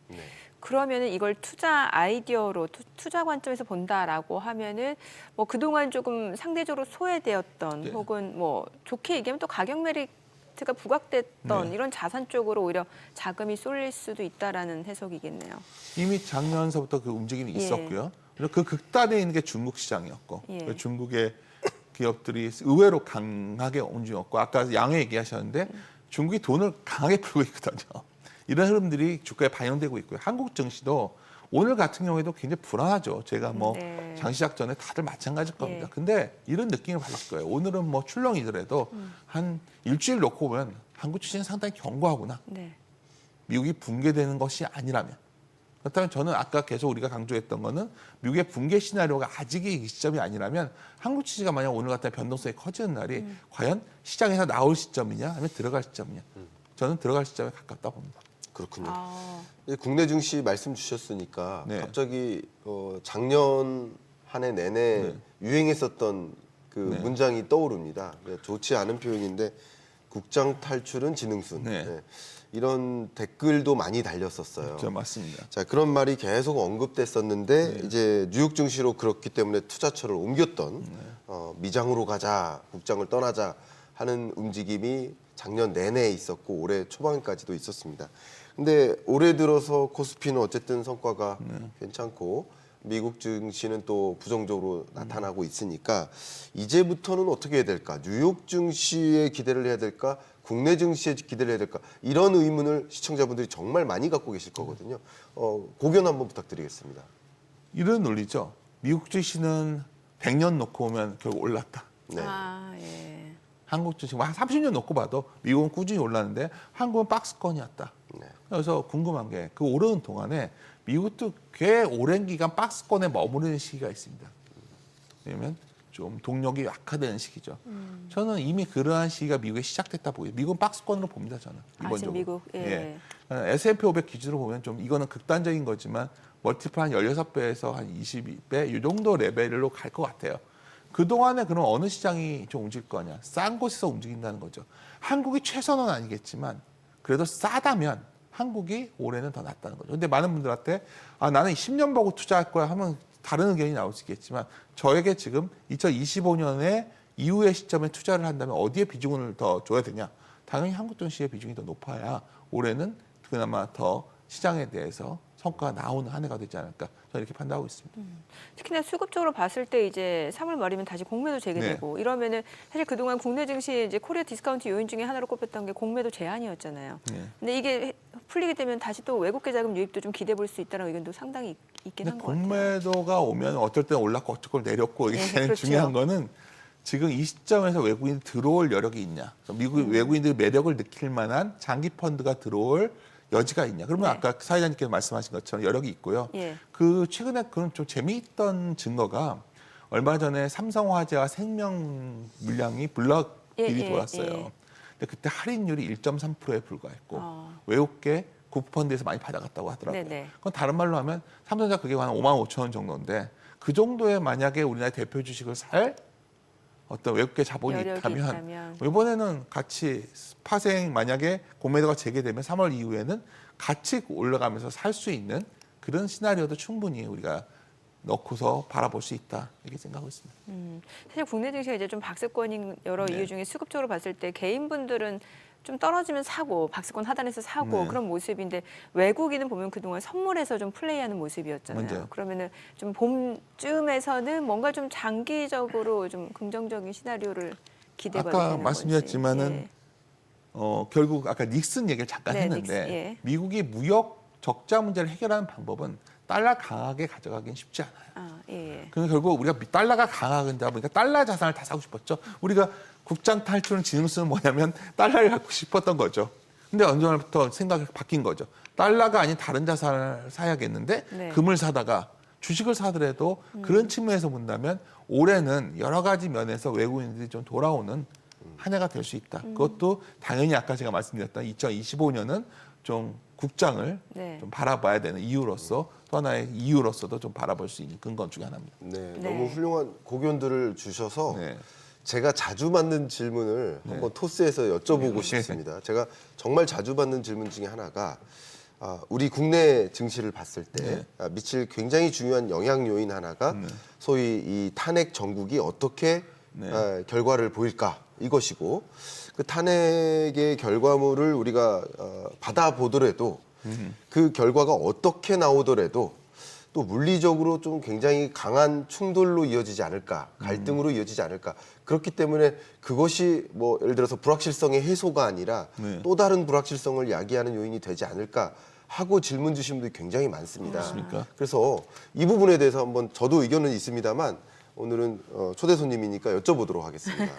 A: 그러면은 이걸 투자 아이디어로 투자 관점에서 본다라고 하면은 뭐 그동안 조금 상대적으로 소외되었던
C: 네.
A: 혹은 뭐 좋게 얘기하면 또 가격 메리트가 부각됐던
C: 네.
A: 이런 자산 쪽으로 오히려 자금이 쏠릴 수도 있다라는 해석이겠네요.
C: 이미 작년서부터 그 움직임이
A: 예.
C: 있었고요. 그리고 그 극단에 있는 게 중국 시장이었고
A: 예.
C: 중국의 기업들이 의외로 강하게 움직였고 아까 양회 얘기하셨는데 중국이 돈을 강하게 풀고 있거든요. 이런 흐름들이 주가에 반영되고 있고요. 한국 증시도 오늘 같은 경우에도 굉장히 불안하죠. 제가 뭐
A: 네.
C: 장시작 전에 다들 마찬가지일 겁니다.
A: 예.
C: 근데 이런 느낌을 받으실 거예요. 오늘은 뭐 출렁이더라도 한 일주일 놓고 보면 한국 주식은 상당히 견고하구나.
A: 네.
C: 미국이 붕괴되는 것이 아니라면. 그렇다면 저는 아까 계속 우리가 강조했던 거는 미국의 붕괴 시나리오가 아직 이 시점이 아니라면 한국 주식이 만약 오늘 같은 변동성이 커지는 날이 과연 시장에서 나올 시점이냐 아니면 들어갈 시점이냐. 저는 들어갈 시점에 가깝다 봅니다.
B: 그렇군요.
A: 아,
B: 국내 증시 말씀 주셨으니까
C: 네.
B: 갑자기 작년 한 해 내내
C: 네.
B: 유행했었던 그
C: 네.
B: 문장이 떠오릅니다. 좋지 않은 표현인데 국장 탈출은 지능순.
C: 네.
B: 네. 이런 댓글도 많이 달렸었어요.
C: 저 맞습니다.
B: 자, 그런 말이 계속 언급됐었는데
C: 네.
B: 이제 뉴욕 증시로 그렇기 때문에 투자처를 옮겼던 미장으로 가자, 국장을 떠나자 하는 움직임이 작년 내내 있었고 올해 초반까지도 있었습니다. 근데 올해 들어서 코스피는 어쨌든 성과가 괜찮고 미국 증시는 또 부정적으로 나타나고 있으니까 이제부터는 어떻게 해야 될까? 뉴욕 증시에 기대를 해야 될까? 국내 증시에 기대를 해야 될까? 이런 의문을 시청자분들이 정말 많이 갖고 계실 거거든요. 고견 한번 부탁드리겠습니다.
C: 이런 논리죠. 미국 주식은 100년 놓고 오면 결국 올랐다.
B: 네.
A: 아, 예.
C: 한국 주식 한 30년 놓고 봐도 미국은 꾸준히 올랐는데 한국은 박스권이었다.
B: 네.
C: 그래서 궁금한 게 그 오르는 동안에 미국도 꽤 오랜 기간 박스권에 머무르는 시기가 있습니다. 왜냐면 좀 동력이 약화되는 시기죠. 저는 이미 그러한 시기가 미국에 시작됐다 보고요. 미국은 박스권으로 봅니다. 저는
A: 아, 지금
C: 기본적으로.
A: 미국, 예.
C: S&P 500 기준으로 보면 좀 이거는 극단적인 거지만 멀티플 한 16배에서 한 22배 이 정도 레벨로 갈 것 같아요. 그동안에 그럼 어느 시장이 좀 움직일 거냐? 싼 곳에서 움직인다는 거죠. 한국이 최선은 아니겠지만 그래도 싸다면 한국이 올해는 더 낫다는 거죠. 근데 많은 분들한테 나는 10년 보고 투자할 거야 하면 다른 의견이 나올 수 있겠지만 저에게 지금 2025년에 이후의 시점에 투자를 한다면 어디에 비중을 더 줘야 되냐? 당연히 한국 증시의 비중이 더 높아야 올해는 그나마 더 시장에 대해서 성과가 나오는 한 해가 되지 않을까 저는 이렇게 판단하고 있습니다.
A: 특히나 수급적으로 봤을 때 이제 3월 말이면 다시 공매도 재개되고 이러면은 사실 그동안 국내 증시 이제 코리아 디스카운트 요인 중에 하나로 꼽혔던 게 공매도 제한이었잖아요.
C: 네.
A: 근데 이게 풀리게 되면 다시 또 외국계 자금 유입도 좀 기대해 볼 수 있다는 의견도 상당히 있긴 한
C: 근데
A: 것 같아요.
C: 공매도가 오면 어쩔 때는 올랐고 어쩔 때 내렸고 이게 제일
A: 그렇죠.
C: 중요한 거는 지금 이 시점에서 외국인이 들어올 여력이 있냐. 미국 외국인들이 매력을 느낄 만한 장기 펀드가 들어올 여지가 있냐. 그러면
A: 네.
C: 아까 사회자님께서 말씀하신 것처럼 여력이 있고요.
A: 예.
C: 그 최근에 그런 좀 재미있던 증거가 얼마 전에 삼성화재와 생명 물량이 블럭딜이
A: 예,
C: 돌았어요.
A: 예.
C: 근데 그때 할인율이 1.3%에 불과했고
A: 어.
C: 외국계 국펀드에서 많이 받아갔다고 하더라고요.
A: 네네.
C: 그건 다른 말로 하면 삼성전자 그게 한 5만 5천 원 정도인데 그 정도에 만약에 우리나라의 대표 주식을 살 어떤 외국계 자본이
A: 여력이
C: 있다면
A: 있다면.
C: 이번에는 같이 파생 만약에 공매도가 재개되면 3월 이후에는 같이 올라가면서 살 수 있는 그런 시나리오도 충분히 우리가 넣고서 바라볼 수 있다 이렇게 생각하고 있습니다.
A: 사실 국내 증시가 이제 좀 박스권인 여러
C: 네.
A: 이유 중에 수급적으로 봤을 때 개인분들은 좀 떨어지면 사고 박스권 하단에서 사고
C: 네.
A: 그런 모습인데 외국인은 보면 그동안 선물해서 좀 플레이하는 모습이었잖아요.
C: 맞아요.
A: 그러면은 좀 봄쯤에서는 뭔가 좀 장기적으로 좀 긍정적인 시나리오를 기대해봐도
C: 아까
A: 되는
C: 말씀드렸지만은
A: 건지.
C: 결국 아까 닉슨 얘기를 잠깐
A: 네,
C: 했는데
A: 닉슨, 예.
C: 미국이 무역 적자 문제를 해결하는 방법은 달러 강하게 가져가긴 쉽지 않아요.
A: 예.
C: 그러니까 결국 우리가 달러가 강하다 보니까 달러 자산을 다 사고 싶었죠. 우리가 국장 탈출은 지능수는 뭐냐면 달러를 갖고 싶었던 거죠. 근데 어느 날부터 생각이 바뀐 거죠. 달러가 아닌 다른 자산을 사야겠는데
A: 네.
C: 금을 사다가 주식을 사더라도 그런 측면에서 본다면 올해는 여러 가지 면에서 외국인들이 좀 돌아오는 한 해가 될 수 있다. 그것도 당연히 아까 제가 말씀드렸던 2025년은 좀 국장을
A: 네.
C: 좀 바라봐야 되는 이유로서 또 하나의 이유로서도 좀 바라볼 수 있는 근거 중에 하나입니다.
B: 네,
A: 네.
B: 너무 훌륭한 고견들을 주셔서
C: 네.
B: 제가 자주 받는 질문을 한번 토스에서 여쭤보고 싶습니다. 제가 정말 자주 받는 질문 중에 하나가 우리 국내 증시를 봤을 때 미칠 굉장히 중요한 영향 요인 하나가 소위 이 탄핵 정국이 어떻게 결과를 보일까 이것이고 그 탄핵의 결과물을 우리가 받아보더라도 그 결과가 어떻게 나오더라도 또 물리적으로 좀 굉장히 강한 충돌로 이어지지 않을까, 갈등으로 이어지지 않을까. 그렇기 때문에 그것이 뭐 예를 들어서 불확실성의 해소가 아니라 또 다른 불확실성을 야기하는 요인이 되지 않을까 하고 질문 주신 분들이 굉장히 많습니다.
C: 그렇습니까?
B: 그래서 이 부분에 대해서 한번 저도 의견은 있습니다만 오늘은 초대 손님이니까 여쭤보도록 하겠습니다.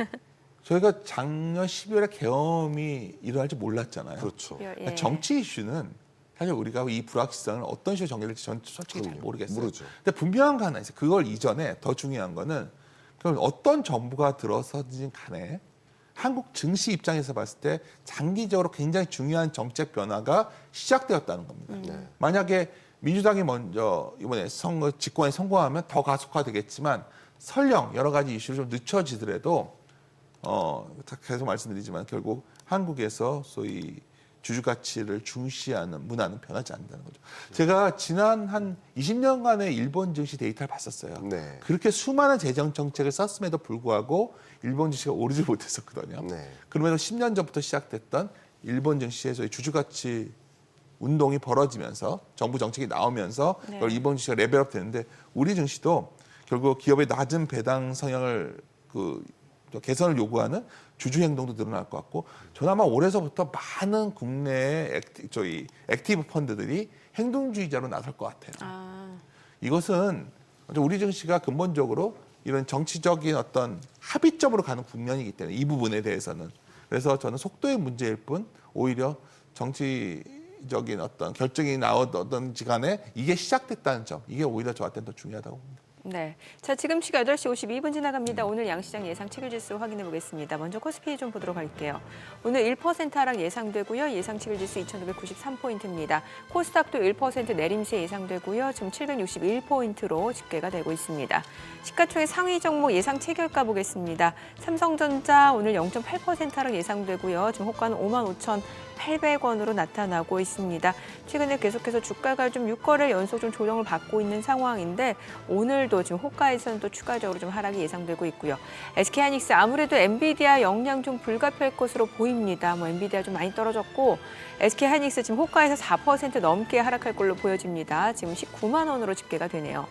C: 저희가 작년 12월에 계엄이 일어날지 몰랐잖아요.
B: 그렇죠.
C: 그러니까 정치 이슈는 사실 우리가 이 불확실성을 어떤 식으로 정리될지 전 솔직히 잘
B: 그럼요.
C: 모르겠어요.
B: 모르죠.
C: 근데 분명한 거 하나 있어요. 그걸 이전에 더 중요한 거는 그럼 어떤 정부가 들어서든 간에 한국 증시 입장에서 봤을 때 장기적으로 굉장히 중요한 정책 변화가 시작되었다는 겁니다.
B: 네.
C: 만약에 민주당이 먼저 이번에 선거 집권에 성공하면 더 가속화되겠지만 설령 여러 가지 이슈를 좀 늦춰지더라도 계속 말씀드리지만 결국 한국에서 소위 주주 가치를 중시하는 문화는 변하지 않는다는 거죠. 제가 지난 한 20년간의 일본 증시 데이터를 봤었어요.
B: 네.
C: 그렇게 수많은 재정 정책을 썼음에도 불구하고 일본 증시가 오르지 못했었거든요.
B: 네.
C: 그러면서 10년 전부터 시작됐던 일본 증시에서의 주주 가치 운동이 벌어지면서 정부 정책이 나오면서
A: 네.
C: 일본 증시가 레벨업 되는데 우리 증시도 결국 기업의 낮은 배당 성향을 개선을 요구하는 주주 행동도 늘어날 것 같고 저는 아마 올해서부터 많은 국내의 액티브 펀드들이 행동주의자로 나설 것 같아요. 이것은 우리 증시가 근본적으로 이런 정치적인 어떤 합의점으로 가는 국면이기 때문에 이 부분에 대해서는 그래서 저는 속도의 문제일 뿐 오히려 정치적인 어떤 결정이 나오든지 간에 이게 시작됐다는 점 이게 오히려 저한테는 더 중요하다고 봅니다.
A: 네. 자, 지금 시각 8시 52분 지나갑니다. 오늘 양시장 예상 체결지수 확인해 보겠습니다. 먼저 코스피 좀 보도록 할게요. 오늘 1% 하락 예상되고요. 예상 체결지수 2,593포인트입니다. 코스닥도 1% 내림세 예상되고요. 지금 761포인트로 집계가 되고 있습니다. 시가총액 상위 종목 예상 체결가 보겠습니다. 삼성전자 오늘 0.8% 하락 예상되고요. 지금 호가는 800원으로 나타나고 있습니다. 최근에 계속해서 주가가 좀 6거래일 연속 좀 조정을 받고 있는 상황인데 오늘도 지금 호가에서는 또 추가적으로 좀 하락이 예상되고 있고요. SK하이닉스 아무래도 엔비디아 역량 좀 불가피할 것으로 보입니다. 엔비디아 좀 많이 떨어졌고 SK하이닉스 지금 호가에서 4% 넘게 하락할 걸로 보여집니다. 지금 19만 원으로 집계가 되네요.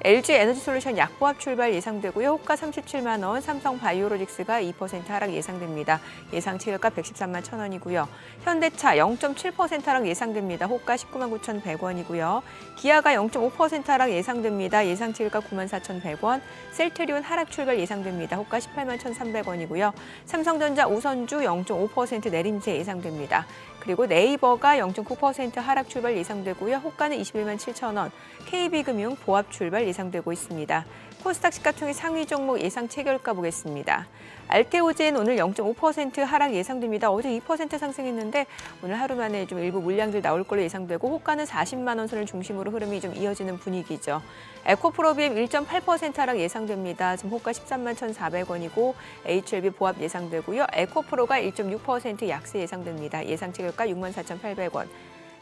A: LG 에너지솔루션 약보합 출발 예상되고요. 호가 37만 원, 삼성 바이오로직스가 2% 하락 예상됩니다. 예상 체결가 113만 1,000원이고요. 현대차 0.7% 하락 예상됩니다. 호가 19만 9,100원이고요. 기아가 0.5% 하락 예상됩니다. 예상 체결가 9만 4,100원. 셀트리온 하락 출발 예상됩니다. 호가 18만 1,300원이고요. 삼성전자 우선주 0.5% 내림세 예상됩니다. 그리고 네이버가 0.9% 하락 출발 예상되고요. 호가는 21만 7,000원. KB금융 보합 출발 예상되고 있습니다. 코스닥 시가총액 상위 종목 예상 체결가 보겠습니다. 알테오젠 오늘 0.5% 하락 예상됩니다. 어제 2% 상승했는데 오늘 하루 만에 좀 일부 물량들 나올 걸로 예상되고 호가는 40만 원 선을 중심으로 흐름이 좀 이어지는 분위기죠. 에코프로비엠 1.8% 하락 예상됩니다. 지금 호가 13만 1,400원이고 HLB 보합 예상되고요. 에코프로가 1.6% 약세 예상됩니다. 예상 체결가 6만 4,800원.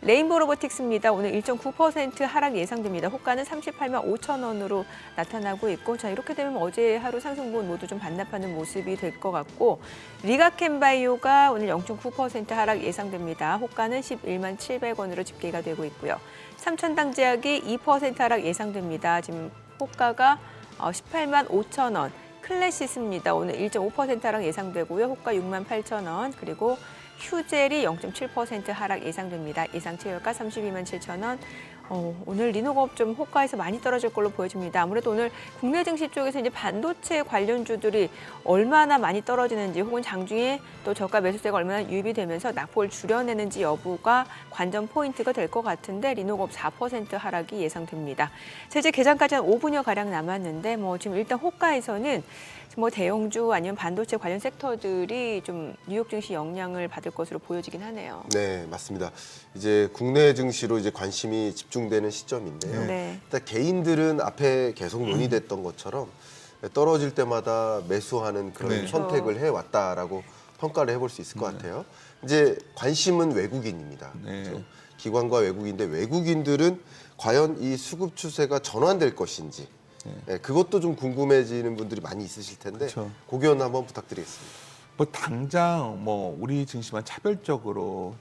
A: 레인보 로보틱스입니다. 오늘 1.9% 하락 예상됩니다. 호가는 38만 5천 원으로 나타나고 있고 자 이렇게 되면 어제 하루 상승분 모두 좀 반납하는 모습이 될 것 같고 리가캠바이오가 오늘 0.9% 하락 예상됩니다. 호가는 11만 700원으로 집계가 되고 있고요. 삼천당제약이 2% 하락 예상됩니다. 지금 호가가 18만 5천 원. 클래시스입니다. 오늘 1.5% 하락 예상되고요. 호가 6만 8천 원. 그리고 휴젤이 0.7% 하락 예상됩니다. 예상 체결가 32만 7천 원. 오늘 리노급 좀 호가에서 많이 떨어질 걸로 보여집니다. 아무래도 오늘 국내 증시 쪽에서 이제 반도체 관련주들이 얼마나 많이 떨어지는지 혹은 장중에 또 저가 매수세가 얼마나 유입이 되면서 낙폭을 줄여내는지 여부가 관전 포인트가 될 것 같은데 리노급 4% 하락이 예상됩니다. 자, 이제 개장까지 한 5분여 가량 남았는데 지금 일단 호가에서는 대형주 아니면 반도체 관련 섹터들이 좀 뉴욕 증시 영향을 받을 것으로 보여지긴 하네요.
B: 네, 맞습니다. 이제 국내 증시로 이제 관심이 집중되는 시점인데요.
A: 네.
B: 일단 개인들은 앞에 계속 논의됐던 것처럼 떨어질 때마다 매수하는 그런
C: 네.
B: 선택을 해왔다라고 평가를 해볼 수 있을 것 같아요. 이제 관심은 외국인입니다.
C: 네.
B: 그렇죠? 기관과 외국인인데 외국인들은 과연 이 수급 추세가 전환될 것인지 네, 그것도 좀 궁금해지는 분들이 많이 있으실 텐데
C: 그렇죠.
B: 고견 한번 부탁드리겠습니다.
C: 당장 우리 증시만 차별적으로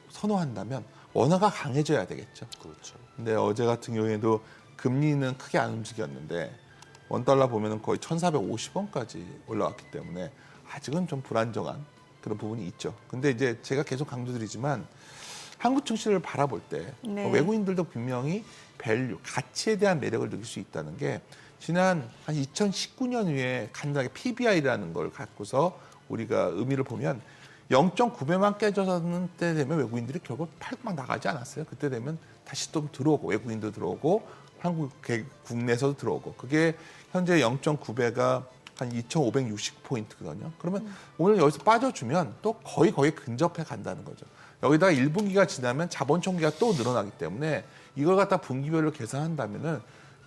C: 선호한다면 원화가 강해져야 되겠죠.
B: 그렇죠.
C: 근데 어제 같은 경우에도 금리는 크게 안 움직였는데 원달러 보면은 거의 1,450원까지 올라왔기 때문에 아직은 좀 불안정한 그런 부분이 있죠. 근데 이제 제가 계속 강조드리지만 한국 증시를 바라볼 때
A: 네.
C: 외국인들도 분명히 밸류, 가치에 대한 매력을 느낄 수 있다는 게 지난 한 2019년 후에 간단하게 PBI라는 걸 갖고서 우리가 의미를 보면 0.9배만 깨졌는 때 되면 외국인들이 결국 팔고 막 나가지 않았어요. 그때 되면 다시 또 들어오고 외국인도 들어오고 국내에서도 들어오고 그게 현재 0.9배가 한 2,560포인트거든요. 그러면 오늘 여기서 빠져주면 또 거의 근접해 간다는 거죠. 여기다가 1분기가 지나면 자본 총기가 또 늘어나기 때문에 이걸 갖다 분기별로 계산한다면은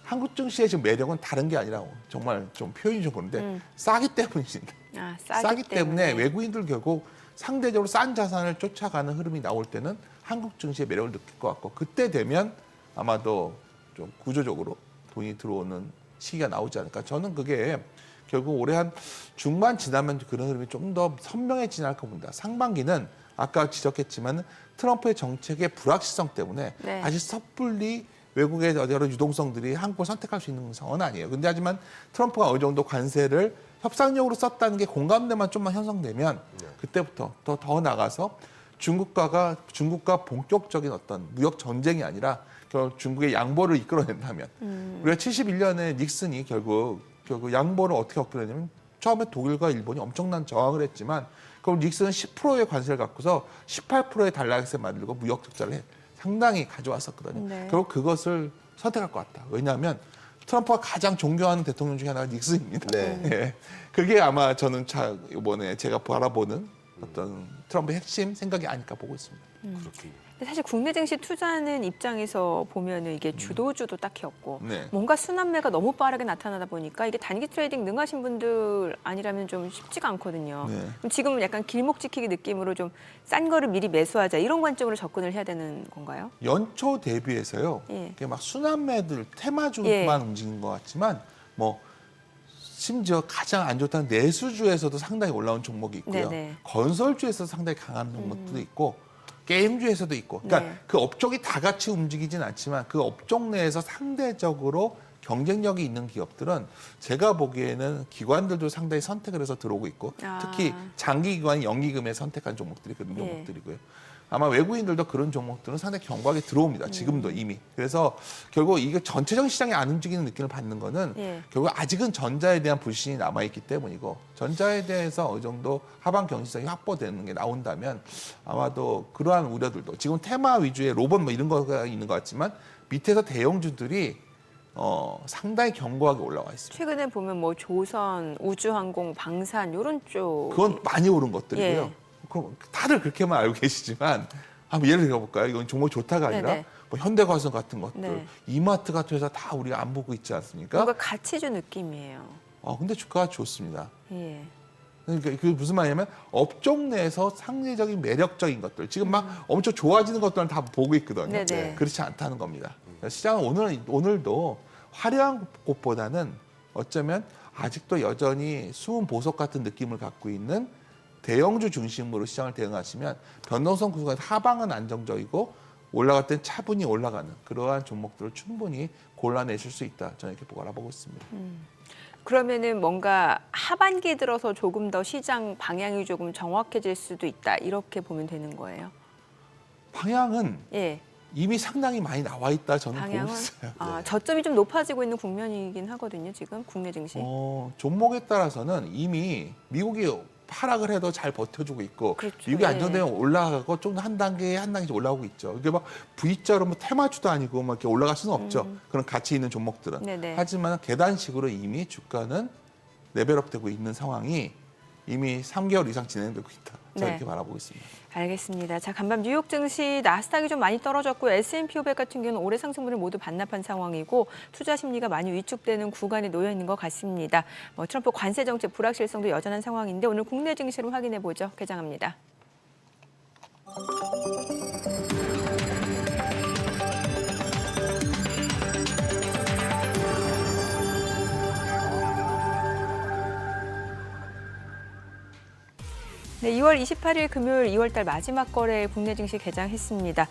C: 한국 증시의 지금 매력은 다른 게 아니라 정말 좀 표현이 좀 그런데 싸기 때문입니다. 싸기 때문에 외국인들 결국 상대적으로 싼 자산을 쫓아가는 흐름이 나올 때는 한국 증시의 매력을 느낄 것 같고 그때 되면 아마도 좀 구조적으로 돈이 들어오는 시기가 나오지 않을까. 저는 그게 결국 올해 한 중반 지나면 그런 흐름이 좀 더 선명해지지 않을까 봅니다. 상반기는 아까 지적했지만 트럼프의 정책의 불확실성 때문에
A: 네.
C: 아직 섣불리 외국의 여러 유동성들이 한국을 선택할 수 있는 상황은 아니에요. 근데 하지만 트럼프가 어느 정도 관세를 협상력으로 썼다는 게 공감대만 좀만 형성되면 그때부터 더 나가서 중국과 본격적인 어떤 무역 전쟁이 아니라 중국의 양보를 이끌어낸다면 우리가 71년에 닉슨이 결국 양보를 어떻게 얻게 처음에 독일과 일본이 엄청난 저항을 했지만 그럼 닉슨은 10%의 관세를 갖고서 18%의 단락세 만들고 무역 적자를 상당히 가져왔었거든요.
A: 네.
C: 결국 그것을 선택할 것 같다. 왜냐하면 트럼프가 가장 존경하는 대통령 중에 하나가 닉슨입니다.
B: 네.
C: 예. 그게 아마 저는 이번에 제가 바라보는 어떤 트럼프의 핵심 생각이 아닐까 보고 있습니다.
B: 그렇군요.
A: 근데 사실 국내 증시 투자하는 입장에서 보면은 이게 주도주도 딱히 없고
C: 네.
A: 뭔가 순환매가 너무 빠르게 나타나다 보니까 이게 단기 트레이딩 능하신 분들 아니라면 좀 쉽지가 않거든요.
C: 네.
A: 그럼 지금은 약간 길목 지키기 느낌으로 좀 싼 거를 미리 매수하자 이런 관점으로 접근을 해야 되는 건가요?
C: 연초 대비해서요.
A: 예.
C: 이게 막 순환매들 테마주만
A: 예.
C: 움직인 것 같지만 뭐 심지어 가장 안 좋다는 내수주에서도 상당히 올라온 종목이 있고요.
A: 네네.
C: 건설주에서도 상당히 강한 종목도 있고 게임주에서도 있고. 그러니까
A: 네.
C: 그 업종이 다 같이 움직이진 않지만 그 업종 내에서 상대적으로 경쟁력이 있는 기업들은 제가 보기에는 기관들도 상당히 선택을 해서 들어오고 있고
A: 아.
C: 특히 장기 기관 연기금에 선택한 종목들이 그런
A: 예.
C: 종목들이고요. 아마 외국인들도 그런 종목들은 상당히 견고하게 들어옵니다. 지금도 이미. 그래서 결국 이게 전체적인 시장이 안 움직이는 느낌을 받는 거는
A: 예.
C: 결국 아직은 전자에 대한 불신이 남아있기 때문이고 전자에 대해서 어느 정도 하방 경직성이 확보되는 게 나온다면 아마도 그러한 우려들도 지금 테마 위주의 로봇 뭐 이런 거가 있는 것 같지만 밑에서 대형주들이 상당히 견고하게 올라와 있습니다.
A: 최근에 보면 뭐 조선, 우주항공, 방산 이런 쪽
C: 그건 많이 오른 것들이고요.
A: 예.
C: 그럼 다들 그렇게만 알고 계시지만 한번 예를 들어볼까요? 이건 종목 좋다가 아니라
A: 네네.
C: 뭐 현대과성 같은 것들,
A: 네.
C: 이마트 같은 회사 다 우리가 안 보고 있지 않습니까?
A: 뭔가 가치주 느낌이에요.
C: 근데 주가가 좋습니다.
A: 예.
C: 그러니까 그게 무슨 말이냐면 업종 내에서 상대적인 매력적인 것들 지금 막 엄청 좋아지는 것들은 다 보고 있거든요.
A: 네네.
C: 그렇지 않다는 겁니다. 시장은 오늘도 화려한 곳보다는 어쩌면 아직도 여전히 숨은 보석 같은 느낌을 갖고 있는 대형주 중심으로 시장을 대응하시면 변동성 구간에서 하방은 안정적이고 올라갈 땐 차분히 올라가는 그러한 종목들을 충분히 골라내실 수 있다. 저는 이렇게 바라보고 있습니다.
A: 그러면은 뭔가 하반기에 들어서 조금 더 시장 방향이 조금 정확해질 수도 있다. 이렇게 보면 되는 거예요.
C: 방향은
A: 예.
C: 이미 상당히 많이 나와 있다. 저는
A: 방향은
C: 보고 있어요.
A: 저점이 좀 높아지고 있는 국면이긴 하거든요. 지금 국내 증시.
C: 종목에 따라서는 이미 미국이 하락을 해도 잘 버텨주고 있고
A: 그렇죠.
C: 미국이
A: 예.
C: 안정되면 올라가고 좀 한 단계 한 단계씩 올라오고 있죠. 이게 막 V자로 뭐 테마주도 아니고 막 이렇게 올라갈 수는 없죠. 그런 가치 있는 종목들은.
A: 네네.
C: 하지만 계단식으로 이미 주가는 레벨업되고 있는 상황이 이미 3개월 이상 진행되고 있다. 저는
A: 네.
C: 이렇게 바라보고 있습니다.
A: 알겠습니다. 자, 간밤 뉴욕 증시 나스닥이 좀 많이 떨어졌고 S&P 500 같은 경우는 올해 상승분을 모두 반납한 상황이고 투자 심리가 많이 위축되는 구간에 놓여 있는 것 같습니다. 트럼프 관세 정책 불확실성도 여전한 상황인데 오늘 국내 증시를 확인해 보죠. 개장합니다. 네, 2월 28일 금요일 2월달 마지막 거래 국내 증시 개장했습니다.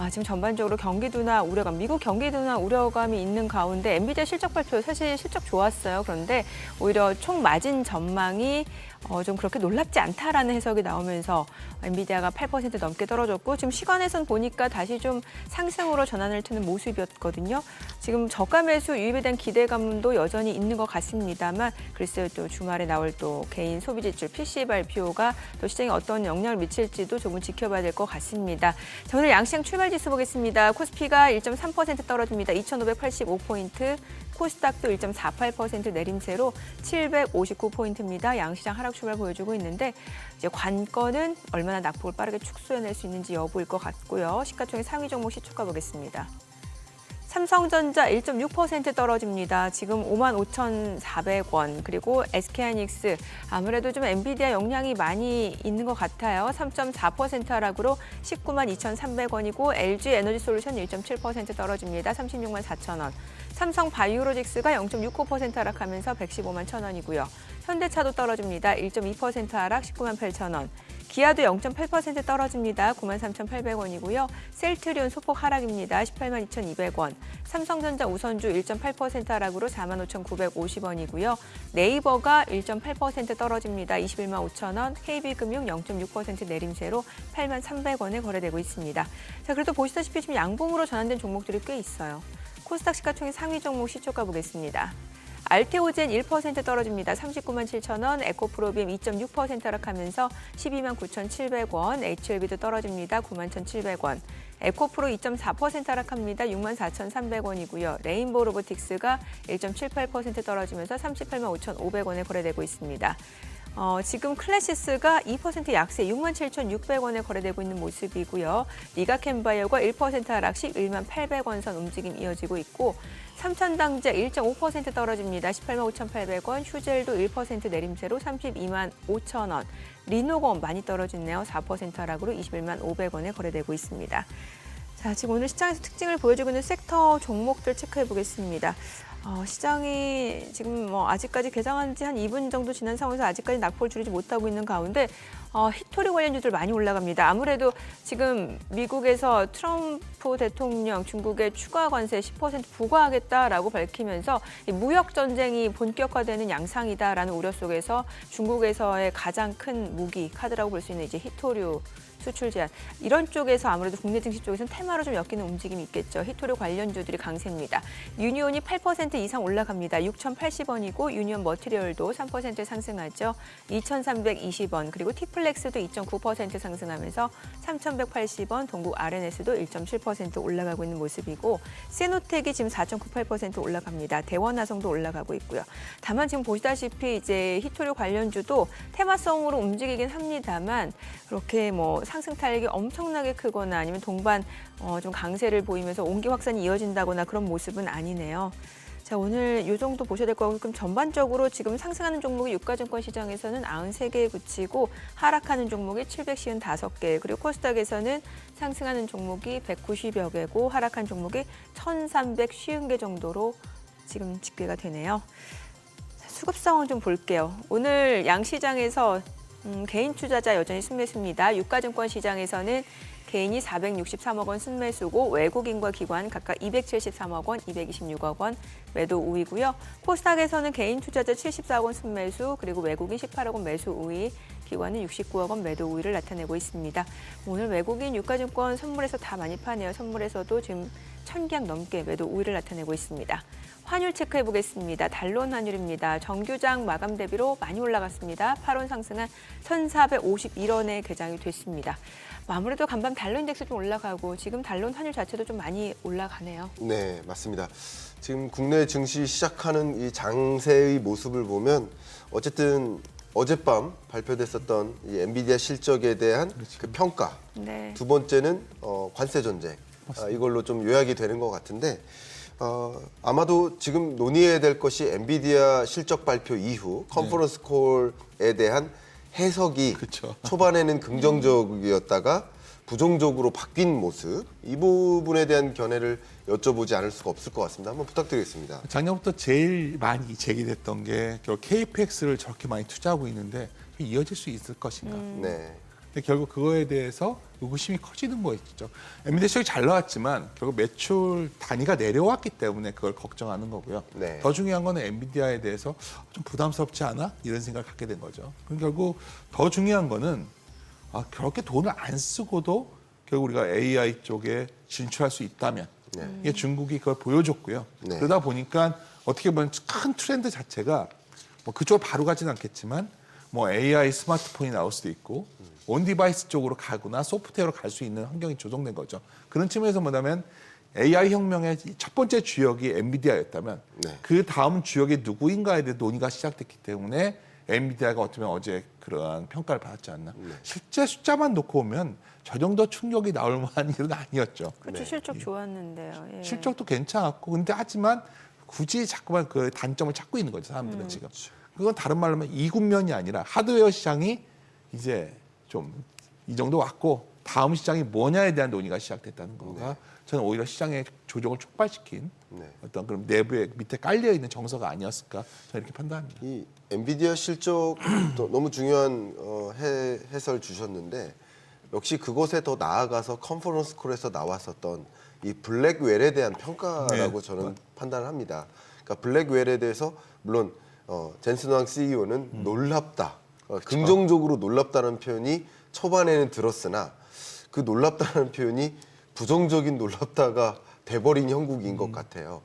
A: 지금 전반적으로 경기도나 우려감, 미국 경기도나 우려감이 있는 가운데 엔비디아 실적 발표 사실 실적 좋았어요. 그런데 오히려 총 마진 전망이 좀 그렇게 놀랍지 않다라는 해석이 나오면서 엔비디아가 8% 넘게 떨어졌고 지금 시간에선 보니까 다시 좀 상승으로 전환을 트는 모습이었거든요. 지금 저가 매수 유입에 대한 기대감도 여전히 있는 것 같습니다만 글쎄요 또 주말에 나올 또 개인 소비 지출 PCE 발표가 또 시장에 어떤 영향을 미칠지도 조금 지켜봐야 될 것 같습니다. 자, 오늘 양시장 출발 지수 보겠습니다. 코스피가 1.3% 떨어집니다. 2,585포인트. 코스닥도 1.48% 내림세로 759포인트입니다. 양시장 하락 출발 보여주고 있는데 이제 관건은 얼마나 낙폭을 빠르게 축소해낼 수 있는지 여부일 것 같고요. 시가총액 상위 종목 시초가 보겠습니다. 삼성전자 1.6% 떨어집니다. 지금 55,400원. 그리고 SK하이닉스 아무래도 좀 엔비디아 영향이 많이 있는 것 같아요. 3.4% 하락으로 192,300원이고 LG에너지솔루션 1.7% 떨어집니다. 364,000원. 삼성바이오로직스가 0.69% 하락하면서 115만 1,000원이고요. 현대차도 떨어집니다. 1.2% 하락 198,000원. 기아도 0.8% 떨어집니다. 93,800원이고요. 셀트리온 소폭 하락입니다. 182,200원. 삼성전자 우선주 1.8% 하락으로 45,950원이고요. 네이버가 1.8% 떨어집니다. 215,000원. KB금융 0.6% 내림세로 83,300원에 거래되고 있습니다. 자, 그래도 보시다시피 지금 양봉으로 전환된 종목들이 꽤 있어요. 코스닥 시가총액 상위 종목 시초가 보겠습니다. 알테오젠 1% 떨어집니다. 397,000원, 에코프로빔 2.6% 하락하면서 129,700원, HLB도 떨어집니다. 91,700원. 에코프로 2.4% 하락합니다. 64,300원이고요. 레인보우 로보틱스가 1.78% 떨어지면서 385,500원에 거래되고 있습니다. 지금 클래시스가 2% 약세 67,600원에 거래되고 있는 모습이고요. 리가캔바이오가 1% 하락 시 18,000원 선 움직임 이어지고 있고 삼천당제 1.5% 떨어집니다. 185,800원. 휴젤도 1% 내림세로 325,000원. 리노건 많이 떨어지네요. 4% 하락으로 215,500원에 거래되고 있습니다. 자, 지금 오늘 시장에서 특징을 보여주고 있는 섹터 종목들 체크해 보겠습니다. 시장이 지금 아직까지 개장한 지 한 2분 정도 지난 상황에서 아직까지 낙폭을 줄이지 못하고 있는 가운데 히토리 관련주들 많이 올라갑니다. 아무래도 지금 미국에서 트럼프 대통령 중국에 추가 관세 10% 부과하겠다라고 밝히면서 이 무역 전쟁이 본격화되는 양상이다라는 우려 속에서 중국에서의 가장 큰 무기 카드라고 볼 수 있는 이제 히토류 수출 제한 이런 쪽에서 아무래도 국내 증시 쪽에서는 테마로 좀 엮이는 움직임이 있겠죠. 히토류 관련주들이 강세입니다. 유니온이 8% 이상 올라갑니다. 6,080원이고 유니온 머티리얼도 3% 상승하죠. 2,320원 그리고 티플렉스도 2.9% 상승하면서 3,180원 동국 RNS도 1.7% 올라가고 있는 모습이고 세노텍이 지금 4.98% 올라갑니다. 대원화성도 올라가고 있고요. 다만 지금 보시다시피 이제 히토류 관련주도 테마성으로 움직이긴 합니다만 그렇게 상승 탄력이 엄청나게 크거나 아니면 동반 좀 강세를 보이면서 온기 확산이 이어진다거나 그런 모습은 아니네요. 자, 오늘 이 정도 보셔야 될 것 같고 그럼 전반적으로 지금 상승하는 종목이 유가증권 시장에서는 93개에 그치고 하락하는 종목이 755개 그리고 코스닥에서는 상승하는 종목이 190여 개고 하락한 종목이 1,350개 정도로 지금 집계가 되네요. 자, 수급 상황 좀 볼게요. 오늘 양시장에서 개인 투자자 여전히 순매수입니다. 유가증권 시장에서는 개인이 463억 원 순매수고 외국인과 기관 각각 273억 원, 226억 원 매도 우위고요. 코스닥에서는 개인 투자자 74억 원 순매수 그리고 외국인 18억 원 매수 우위, 기관은 69억 원 매도 우위를 나타내고 있습니다. 오늘 외국인 유가증권 선물에서 다 많이 파네요. 선물에서도 지금 1,000계약 넘게 매도 우위를 나타내고 있습니다. 환율 체크해 보겠습니다. 달론 환율입니다. 정규장 마감 대비로 많이 올라갔습니다. 8원 상승한 1,451원에 개장이 됐습니다. 아무래도 간밤 달론 인덱스 좀 올라가고 지금 달론 환율 자체도 좀 많이 올라가네요.
B: 네, 맞습니다. 지금 국내 증시 시작하는 이 장세의 모습을 보면 어쨌든 어젯밤 발표됐었던 이 엔비디아 실적에 대한 그 평가.
A: 네.
B: 두 번째는 관세 전쟁. 이걸로 좀 요약이 되는 것 같은데 아마도 지금 논의해야 될 것이 엔비디아 실적 발표 이후 컨퍼런스 콜에 대한 해석이
C: 그쵸.
B: 초반에는 긍정적이었다가 부정적으로 바뀐 모습 이 부분에 대한 견해를 여쭤보지 않을 수가 없을 것 같습니다. 한번 부탁드리겠습니다.
C: 작년부터 제일 많이 제기됐던 게 결국 KPX를 저렇게 많이 투자하고 있는데 이어질 수 있을 것인가.
B: 네,
C: 근데 결국 그거에 대해서 의구심이 커지는 거였죠. 엔비디아 실적이 잘 나왔지만 결국 매출 단위가 내려왔기 때문에 그걸 걱정하는 거고요.
B: 네.
C: 더 중요한 거는 엔비디아에 대해서 좀 부담스럽지 않아? 이런 생각을 갖게 된 거죠. 그럼 결국 더 중요한 거는 그렇게 돈을 안 쓰고도 결국 우리가 AI 쪽에 진출할 수 있다면 이게 중국이 그걸 보여줬고요.
B: 네.
C: 그러다 보니까 어떻게 보면 큰 트렌드 자체가 그쪽으로 바로 가지는 않겠지만 AI 스마트폰이 나올 수도 있고 온 디바이스 쪽으로 가거나 소프트웨어로 갈 수 있는 환경이 조성된 거죠. 그런 측면에서 뭐냐면 AI 혁명의 첫 번째 주역이 엔비디아였다면
B: 네.
C: 그 다음 주역이 누구인가에 대해 논의가 시작됐기 때문에 엔비디아가 어쩌면 어제 그러한 평가를 받았지 않나. 실제 숫자만 놓고 보면 저 정도 충격이 나올 만한 일은 아니었죠.
A: 그렇죠. 실적 좋았는데요. 예.
C: 실적도 괜찮았고 근데 하지만 굳이 자꾸만 그 단점을 찾고 있는 거죠. 사람들은 지금. 그건 다른 말로 하면 이군면이 아니라 하드웨어 시장이 이제 좀 이 정도 왔고 다음 시장이 뭐냐에 대한 논의가 시작됐다는 거가 저는 오히려 시장의 조정을 촉발시킨 어떤 그런 내부에 밑에 깔려 있는 정서가 아니었을까 저는 이렇게 판단합니다.
B: 이 엔비디아 실적 너무 중요한 해설 주셨는데 역시 그것에 더 나아가서 컨퍼런스 콜에서 나왔었던 이 블랙웰에 대한 평가라고 저는 판단을 합니다. 그러니까 블랙웰에 대해서 물론 젠슨 왕 CEO는 놀랍다, 긍정적으로 놀랍다는 표현이 초반에는 들었으나 그 놀랍다는 표현이 부정적인 놀랍다가 돼버린 형국인 것 같아요.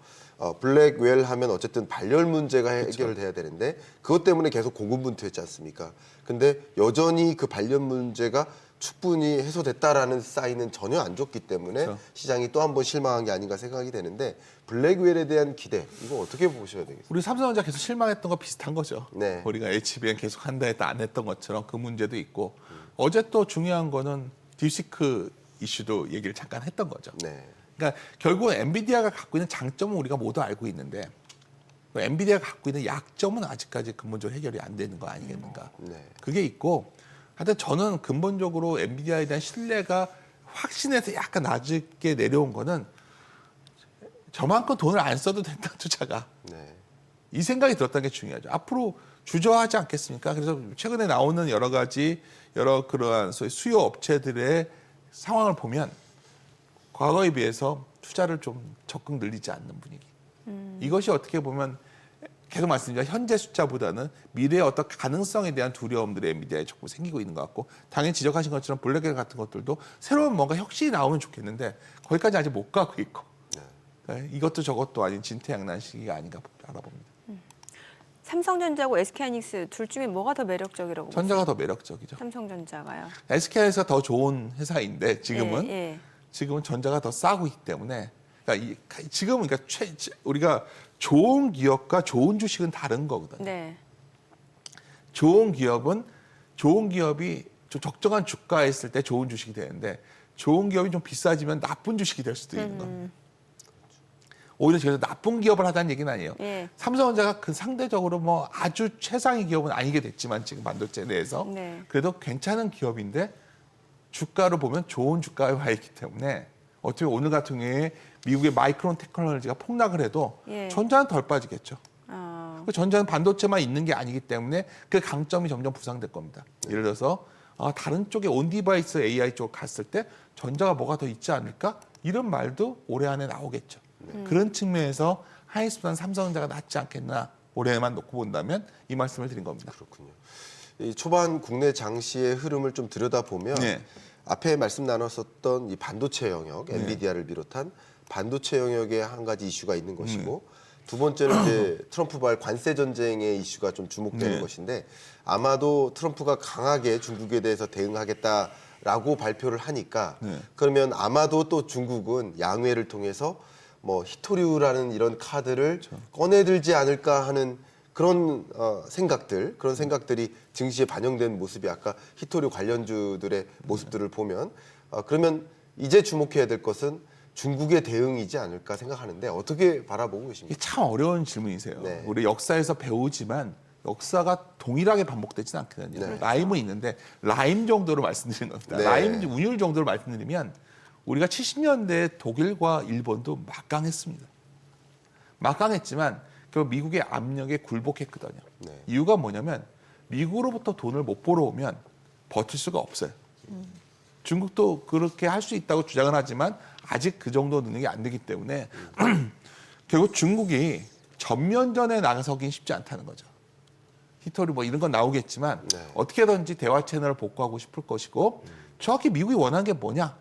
B: 블랙웰 하면 어쨌든 발열 문제가 해결돼야 되는데 그것 때문에 계속 고군분투했지 않습니까? 근데 여전히 그 발열 문제가 충분히 해소됐다라는 사인은 전혀 안 줬기 때문에
C: 그렇죠.
B: 시장이 또 한 번 실망한 게 아닌가 생각이 되는데 블랙웰에 대한 기대 이거 어떻게 보셔야 되겠어요?
C: 우리 삼성전자 계속 실망했던 거 비슷한 거죠.
B: 네.
C: 우리가 HBM 계속 한다 했다 안 했던 것처럼 그 문제도 있고 어제 또 중요한 거는 딥시크 이슈도 얘기를 잠깐 했던 거죠.
B: 네.
C: 그러니까 결국은 엔비디아가 갖고 있는 장점은 우리가 모두 알고 있는데 엔비디아가 갖고 있는 약점은 아직까지 근본적으로 해결이 안 되는 거 아니겠는가.
B: 네.
C: 그게 있고 하여튼 저는 근본적으로 엔비디아에 대한 신뢰가 확신에서 약간 낮게 내려온 거는 저만큼 돈을 안 써도 된다 투자가.
B: 네.
C: 이 생각이 들었다는 게 중요하죠. 앞으로 주저하지 않겠습니까? 그래서 최근에 나오는 여러 가지 여러 그러한 소위 수요 업체들의 상황을 보면 과거에 비해서 투자를 좀 적극 늘리지 않는 분위기. 이것이 어떻게 보면 계속 말씀드리지만 현재 숫자보다는 미래의 어떤 가능성에 대한 두려움들이 엔비디아에 자꾸 생기고 있는 것 같고 당연히 지적하신 것처럼 블랙웰 같은 것들도 새로운 뭔가 혁신이 나오면 좋겠는데 거기까지 아직 못 가고 있고 네, 이것도 저것도 아닌 진퇴양난 시기가 아닌가 알아봅니다.
A: 삼성전자하고 SK하이닉스 둘 중에 뭐가 더 매력적이라고 보세요?
C: 전자가 더 매력적이죠.
A: 삼성전자가요.
C: SK에서 더 좋은 회사인데 지금은
A: 예.
C: 지금은 전자가 더 싸고 있기 때문에 그러니까 지금은 그러니까 우리가 좋은 기업과 좋은 주식은 다른 거거든요.
A: 네.
C: 좋은 기업이 좀 적정한 주가에 있을 때 좋은 주식이 되는데 좋은 기업이 좀 비싸지면 나쁜 주식이 될 수도 있는 겁니다. 오히려 그래서 나쁜 기업을 하다는 얘기는 아니에요.
A: 예.
C: 삼성전자가 그 상대적으로 뭐 아주 최상의 기업은 아니게 됐지만 지금 반도체 내에서
A: 네.
C: 그래도 괜찮은 기업인데 주가를 보면 좋은 주가에 와 있기 때문에 어떻게 오늘 같은 경우에 미국의 마이크론 테크놀로지가 폭락을 해도
A: 예.
C: 전자는 덜 빠지겠죠.
A: 어,
C: 전자는 반도체만 있는 게 아니기 때문에 그 강점이 점점 부상될 겁니다. 예를 들어서 다른 쪽에 온디바이스 AI 쪽 갔을 때 전자가 뭐가 더 있지 않을까? 이런 말도 올해 안에 나오겠죠. 그런 측면에서 하이닉스보다는 삼성전자가 낫지 않겠나 올해만 놓고 본다면 이 말씀을 드린 겁니다.
B: 그렇군요. 이 초반 국내 장시의 흐름을 좀 들여다보면
C: 네.
B: 앞에 말씀 나눴었던 이 반도체 영역, 엔비디아를 비롯한 반도체 영역에 한 가지 이슈가 있는 것이고 두 번째는 이제 트럼프발 관세 전쟁의 이슈가 좀 주목되는
C: 네.
B: 것인데 아마도 트럼프가 강하게 중국에 대해서 대응하겠다라고 발표를 하니까
C: 네.
B: 그러면 아마도 또 중국은 양회를 통해서 뭐 히토류라는 이런 카드를 꺼내들지 않을까 하는 그런 그런 생각들이 증시에 반영된 모습이 아까 히토류 관련주들의 모습들을 보면 그러면 이제 주목해야 될 것은 중국의 대응이지 않을까 생각하는데 어떻게 바라보고 계십니까?
C: 이게 참 어려운 질문이세요.
B: 네.
C: 우리 역사에서 배우지만 역사가 동일하게 반복되지는 않거든요.
B: 네.
C: 라임은 있는데 라임 정도로 말씀드리는 겁니다.
B: 네.
C: 라임 운율 정도로 말씀드리면 우리가 70년대 독일과 일본도 막강했습니다. 막강했지만 결국 미국의 압력에 굴복했거든요.
B: 네.
C: 이유가 뭐냐면 미국으로부터 돈을 못 벌어오면 버틸 수가 없어요. 중국도 그렇게 할 수 있다고 주장을 하지만 아직 그 정도 능력이 안 되기 때문에 결국 중국이 전면전에 나서긴 쉽지 않다는 거죠. 히토리 뭐 이런 건 나오겠지만
B: 네.
C: 어떻게든지 대화 채널을 복구하고 싶을 것이고 정확히 미국이 원하는 게 뭐냐?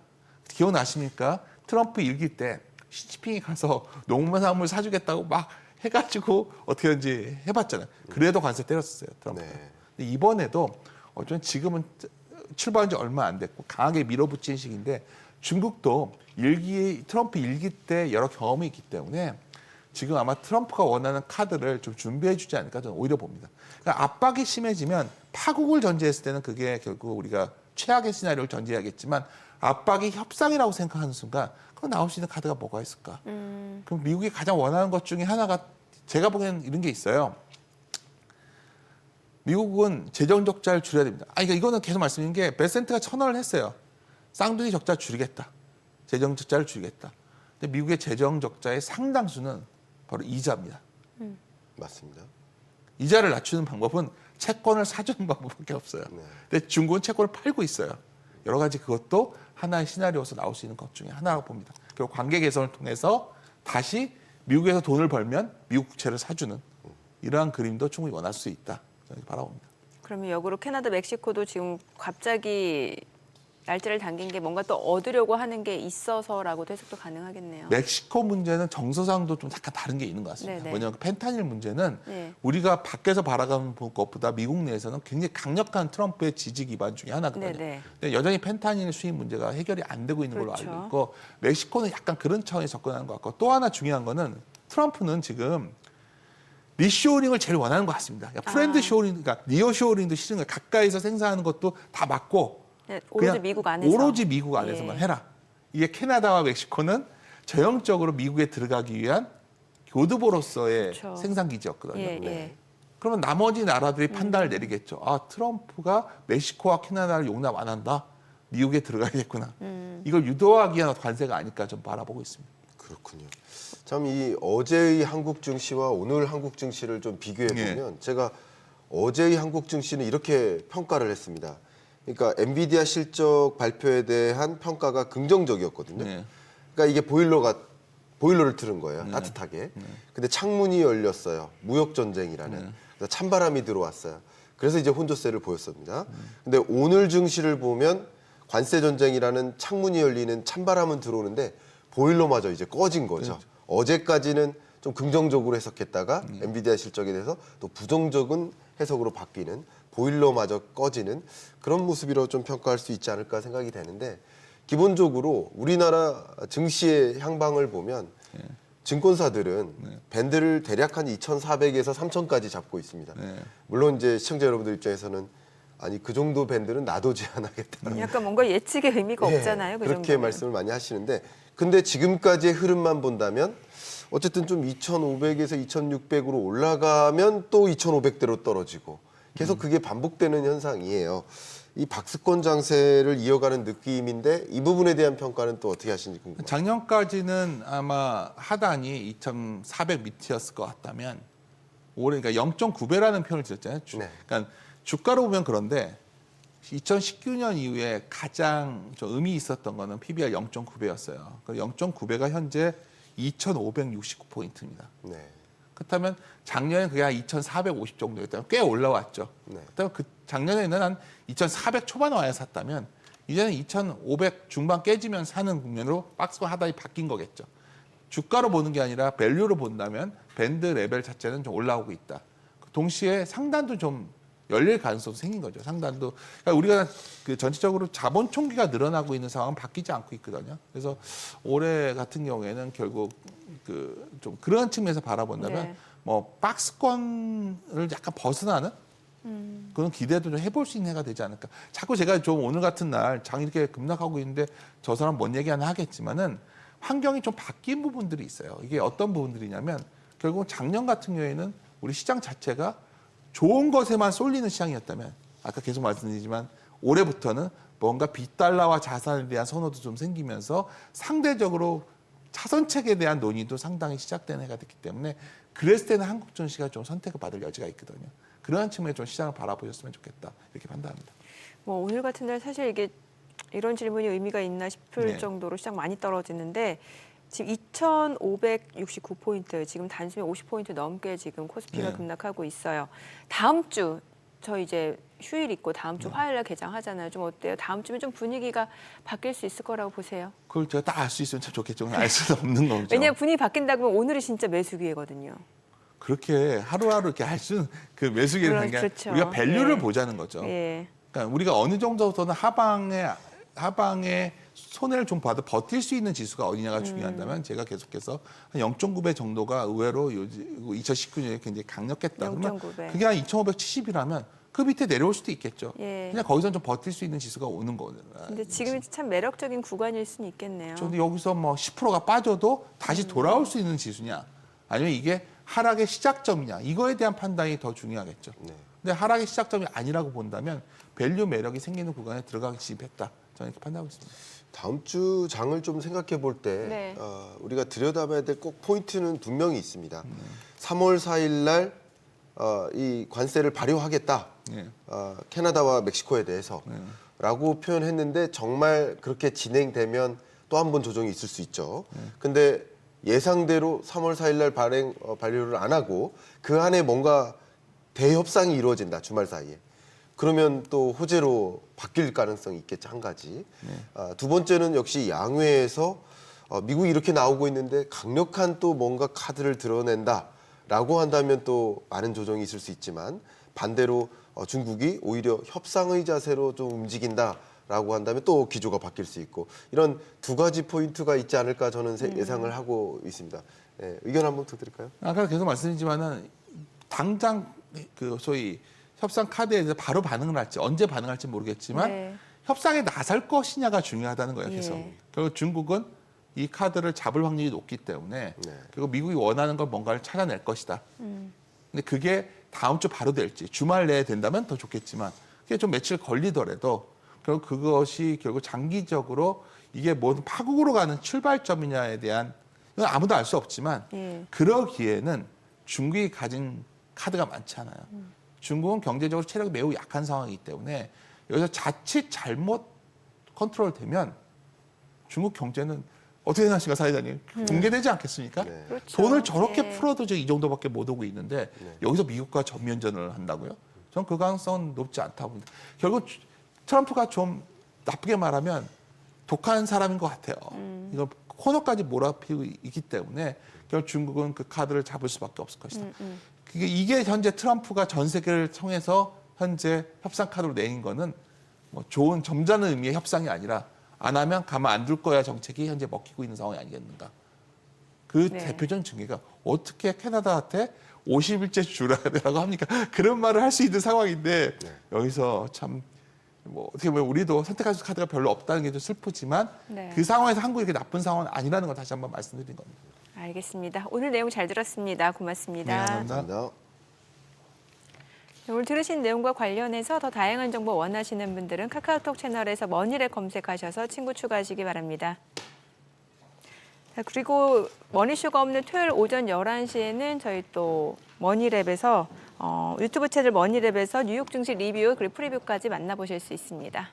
C: 기억나십니까? 트럼프 일기 때 시진핑이 가서 농산물 사주겠다고 막 해가지고 어떻게든지 해봤잖아요. 그래도 관세 때렸었어요. 트럼프가.
B: 네.
C: 근데 이번에도 어쩌면 지금은 출발한 지 얼마 안 됐고 강하게 밀어붙인 시기인데 중국도 트럼프 일기 때 여러 경험이 있기 때문에 지금 아마 트럼프가 원하는 카드를 좀 준비해 주지 않을까 저는 오히려 봅니다. 그러니까 압박이 심해지면 파국을 전제했을 때는 그게 결국 우리가 최악의 시나리오를 전제해야겠지만 압박이 협상이라고 생각하는 순간 그럼 나올 수 있는 카드가 뭐가 있을까? 그럼 미국이 가장 원하는 것 중에 하나가 제가 보기에는 이런 게 있어요. 미국은 재정 적자를 줄여야 됩니다. 그러니까 이거는 계속 말씀드린 게 베센트가 천언을 했어요. 쌍둥이 적자 줄이겠다. 재정 적자를 줄이겠다. 근데 미국의 재정 적자의 상당수는 바로 이자입니다.
B: 맞습니다.
C: 이자를 낮추는 방법은 채권을 사주는 방법밖에 없어요.
B: 네.
C: 근데 중국은 채권을 팔고 있어요. 여러 가지 그것도 하나의 시나리오에서 나올 수 있는 것 중에 하나라고 봅니다. 그리고 관계 개선을 통해서 다시 미국에서 돈을 벌면 미국 국채를 사주는 이러한 그림도 충분히 원할 수 있다. 저는 바라봅니다.
A: 그러면 역으로 캐나다, 멕시코도 지금 갑자기 날짜를 당긴 게 뭔가 또 얻으려고 하는 게 있어서라고도 해석도 가능하겠네요.
C: 멕시코 문제는 정서상도 좀 약간 다른 게 있는 것 같습니다.
A: 네네.
C: 뭐냐면 펜타닐 문제는
A: 네.
C: 우리가 밖에서 바라보는 것보다 미국 내에서는 굉장히 강력한 트럼프의 지지 기반 중에 하나거든요.
A: 네네.
C: 근데 여전히 펜타닐 수입 문제가 해결이 안 되고 있는 걸로
A: 그렇죠.
C: 알고 있고 멕시코는 약간 그런 차원에서 접근하는 것 같고 또 하나 중요한 거는 트럼프는 지금 리쇼어링을 제일 원하는 것 같습니다. 그러니까 프렌드 쇼어링, 그러니까 니어 쇼어링도 싫은 거예요. 가까이서 생산하는 것도 다 맞고
A: 네, 오로지
C: 그냥
A: 미국 안에서.
C: 오로지 미국 안에서만
A: 예.
C: 해라. 이게 캐나다와 멕시코는 전형적으로 미국에 들어가기 위한 교두보로서의
A: 그렇죠.
C: 생산 기지였거든요.
A: 예,
B: 네.
A: 예.
C: 그러면 나머지 나라들이 판단을 내리겠죠. 아, 트럼프가 멕시코와 캐나다를 용납 안 한다. 미국에 들어가야겠구나. 이걸 유도하기 위한 관세가 아닐까 좀 바라보고 있습니다.
B: 그렇군요. 참 이 어제의 한국 증시와 오늘 한국 증시를 좀 비교해 보면 제가 어제의 한국 증시는 이렇게 평가를 했습니다. 그러니까 엔비디아 실적 발표에 대한 평가가 긍정적이었거든요.
C: 네.
B: 그러니까 이게 보일러를 틀은 거예요. 따뜻하게. 근데 창문이 열렸어요. 무역 전쟁이라는. 그래서 찬바람이 들어왔어요. 그래서 이제 혼조세를 보였습니다. 근데 오늘 증시를 보면 관세 전쟁이라는 창문이 열리는 찬바람은 들어오는데 보일러마저 이제 꺼진 거죠.
C: 그렇죠.
B: 어제까지는 좀 긍정적으로 해석했다가 엔비디아 실적에 대해서 또 부정적인 해석으로 바뀌는 보일러마저 꺼지는 그런 모습이라고 좀 평가할 수 있지 않을까 생각이 되는데 기본적으로 우리나라 증시의 향방을 보면 증권사들은 밴드를 대략 한 2,400에서 3,000까지 잡고 있습니다.
C: 네.
B: 물론 이제 시청자 여러분들 입장에서는 아니 그 정도 밴드는 놔도 제한하겠다.
A: 약간 뭔가 예측의 의미가
B: 예,
A: 없잖아요. 그
B: 그렇게
A: 정도는.
B: 말씀을 많이 하시는데 근데 지금까지의 흐름만 본다면 어쨌든 좀 2,500에서 2,600으로 올라가면 또 2,500대로 떨어지고 계속 그게 반복되는 현상이에요. 이 박스권 장세를 이어가는 느낌인데 이 부분에 대한 평가는 또 어떻게 하시는지 궁금합니다.
C: 작년까지는 아마 하단이 2,400 밑이었을 것 같다면 올해 그러니까 0.9배라는 표현을 드렸잖아요.
B: 네.
C: 그러니까 주가로 보면 그런데 2019년 이후에 가장 좀 의미 있었던 거는 PBR 0.9배였어요. 0.9배가 현재 2,569포인트입니다.
B: 네.
C: 그렇다면 작년에 그게 한 2,450 정도였다면 꽤 올라왔죠.
B: 네.
C: 그렇다면 그 작년에는 한 2,400 초반 와야 샀다면 이제는 2,500 중반 깨지면 사는 국면으로 박스권 하단이 바뀐 거겠죠. 주가로 보는 게 아니라 밸류로 본다면 밴드 레벨 자체는 좀 올라오고 있다. 동시에 상단도 좀 열릴 가능성도 생긴 거죠. 상단도 그러니까 우리가 그 전체적으로 자본 총기가 늘어나고 있는 상황은 바뀌지 않고 있거든요. 그래서 올해 같은 경우에는 결국 그 좀 그런 측면에서 바라본다면
A: 네.
C: 뭐 박스권을 약간 벗어나는 그런 기대도 좀 해볼 수 있는 해가 되지 않을까. 자꾸 제가 좀 오늘 같은 날 장 이렇게 급락하고 있는데 저 사람 뭔 얘기 하나 하겠지만은 환경이 좀 바뀐 부분들이 있어요. 이게 어떤 부분들이냐면 결국 작년 같은 경우에는 우리 시장 자체가 좋은 것에만 쏠리는 시장이었다면 아까 계속 말씀드리지만 올해부터는 뭔가 빚달러와 자산에 대한 선호도 좀 생기면서 상대적으로 차선책에 대한 논의도 상당히 시작되는 해가 됐기 때문에 그랬을 때는 한국 증시가 좀 선택을 받을 여지가 있거든요. 그러한 측면에 좀 시장을 바라보셨으면 좋겠다 이렇게 판단합니다.
A: 뭐 오늘 같은 날 사실 이게 이런 질문이 의미가 있나 싶을
C: 네.
A: 정도로 시장 많이 떨어지는데 지금 2,569포인트, 지금 단숨에 50포인트 넘게 지금 코스피가
C: 네.
A: 급락하고 있어요. 다음 주 저 이제 휴일 있고 다음
C: 네.
A: 주 화요일 날 개장하잖아요. 좀 어때요? 다음 주면 좀 분위기가 바뀔 수 있을 거라고 보세요.
C: 그걸 제가 다 알 수 있으면 참 좋겠죠. 알 수는 없는 거죠.
A: 왜냐하면 분위기 바뀐다고 하면 오늘이 진짜 매수 기회거든요.
C: 그렇게 하루하루 이렇게 할 수는 그 매수기를 하는 게
A: 그렇죠.
C: 우리가 밸류를
A: 예.
C: 보자는 거죠.
A: 예.
C: 그러니까 우리가 어느 정도부터는 하방에 손해를 좀 봐도 버틸 수 있는 지수가 어디냐가 중요하다면 제가 계속해서 한 0.9배 정도가 의외로 2019년에 굉장히 강력했다. 그러면
A: 0.9배.
C: 그게 한 2,570이라면 그 밑에 내려올 수도 있겠죠.
A: 예.
C: 그냥 거기서 좀 버틸 수 있는 지수가 오는 거예요.
A: 근데 지금이 참 매력적인 구간일 수는 있겠네요.
C: 근데 여기서 뭐 10%가 빠져도 다시 돌아올 수 있는 지수냐, 아니면 이게 하락의 시작점이냐, 이거에 대한 판단이 더 중요하겠죠.
B: 네.
C: 근데 하락의 시작점이 아니라고 본다면 밸류 매력이 생기는 구간에 들어가기 시작했다. 저는 이렇게 판단하고 있습니다.
B: 다음 주 장을 좀 생각해 볼 때
A: 네.
B: 우리가 들여다봐야 될 꼭 포인트는 분명히 있습니다. 3월 4일 날 이 관세를 발효하겠다.
C: 네.
B: 캐나다와 멕시코에 대해서 라고 표현했는데 정말 그렇게 진행되면 또 한 번 조정이 있을 수 있죠. 근데 예상대로 3월 4일 날 발효를 안 하고 그 안에 뭔가 대협상이 이루어진다. 주말 사이에. 그러면 또 호재로 바뀔 가능성이 있겠죠, 한 가지. 두 번째는 역시 양회에서 미국이 이렇게 나오고 있는데 강력한 또 뭔가 카드를 드러낸다라고 한다면 또 많은 조정이 있을 수 있지만 반대로 중국이 오히려 협상의 자세로 좀 움직인다라고 한다면 또 기조가 바뀔 수 있고 이런 두 가지 포인트가 있지 않을까 저는 예상을 하고 있습니다. 예, 의견 한번 부탁드릴까요?
C: 아까 계속 말씀드리지만은 당장 그 소위 협상 카드에 대해서 바로 반응을 할지 언제 반응할지 모르겠지만
A: 네.
C: 협상에 나설 것이냐가 중요하다는 거예요. 계속.
A: 예.
C: 결국 중국은 이 카드를 잡을 확률이 높기 때문에
B: 네.
C: 그리고 미국이 원하는 걸 뭔가를 찾아낼 것이다. 근데 그게 다음 주 바로 될지 주말 내에 된다면 더 좋겠지만 그게 좀 며칠 걸리더라도 결국 그것이 결국 장기적으로 이게 모든 파국으로 가는 출발점이냐에 대한 이건 아무도 알 수 없지만
A: 예.
C: 그러기에는 중국이 가진 카드가 많지 않아요. 중국은 경제적으로 체력이 매우 약한 상황이기 때문에 여기서 자칫 잘못 컨트롤되면 중국 경제는 어떻게 생각하십니까, 사회자님? 붕괴되지 않겠습니까?
B: 네.
A: 그렇죠.
C: 돈을 저렇게
A: 네.
C: 풀어도 지금 이 정도밖에 못 오고 있는데 여기서 미국과 전면전을 한다고요? 저는 그 가능성은 높지 않다고 봅니다. 결국 트럼프가 좀 나쁘게 말하면 독한 사람인 것 같아요. 이거 코너까지 몰아피고 있기 때문에 결국 중국은 그 카드를 잡을 수밖에 없을 것이다. 이게 현재 트럼프가 전 세계를 통해서 현재 협상 카드로 내린 거는 뭐 좋은 점잖은 의미의 협상이 아니라 안 하면 가만 안 둘 거야 정책이 현재 먹히고 있는 상황이 아니겠는가. 그
A: 네.
C: 대표적인 증거가 어떻게 캐나다한테 50일째 주라고 합니까? 그런 말을 할 수 있는 상황인데 여기서 참 뭐 어떻게 보면 우리도 선택할 수 카드가 별로 없다는 게 좀 슬프지만
A: 네.
C: 그 상황에서 한국이 이렇게 나쁜 상황은 아니라는 걸 다시 한번 말씀드린 겁니다.
A: 알겠습니다. 오늘 내용 잘 들었습니다. 고맙습니다.
C: 네, 감사합니다.
B: 감사합니다.
A: 오늘 들으신 내용과 관련해서 더 다양한 정보 원하시는 분들은 카카오톡 채널에서 머니랩 검색하셔서 친구 추가하시기 바랍니다. 자, 그리고 머니쇼가 없는 토요일 오전 11시에는 저희 또 머니랩에서 유튜브 채널 머니랩에서 뉴욕 증시 리뷰 그리고 프리뷰까지 만나보실 수 있습니다.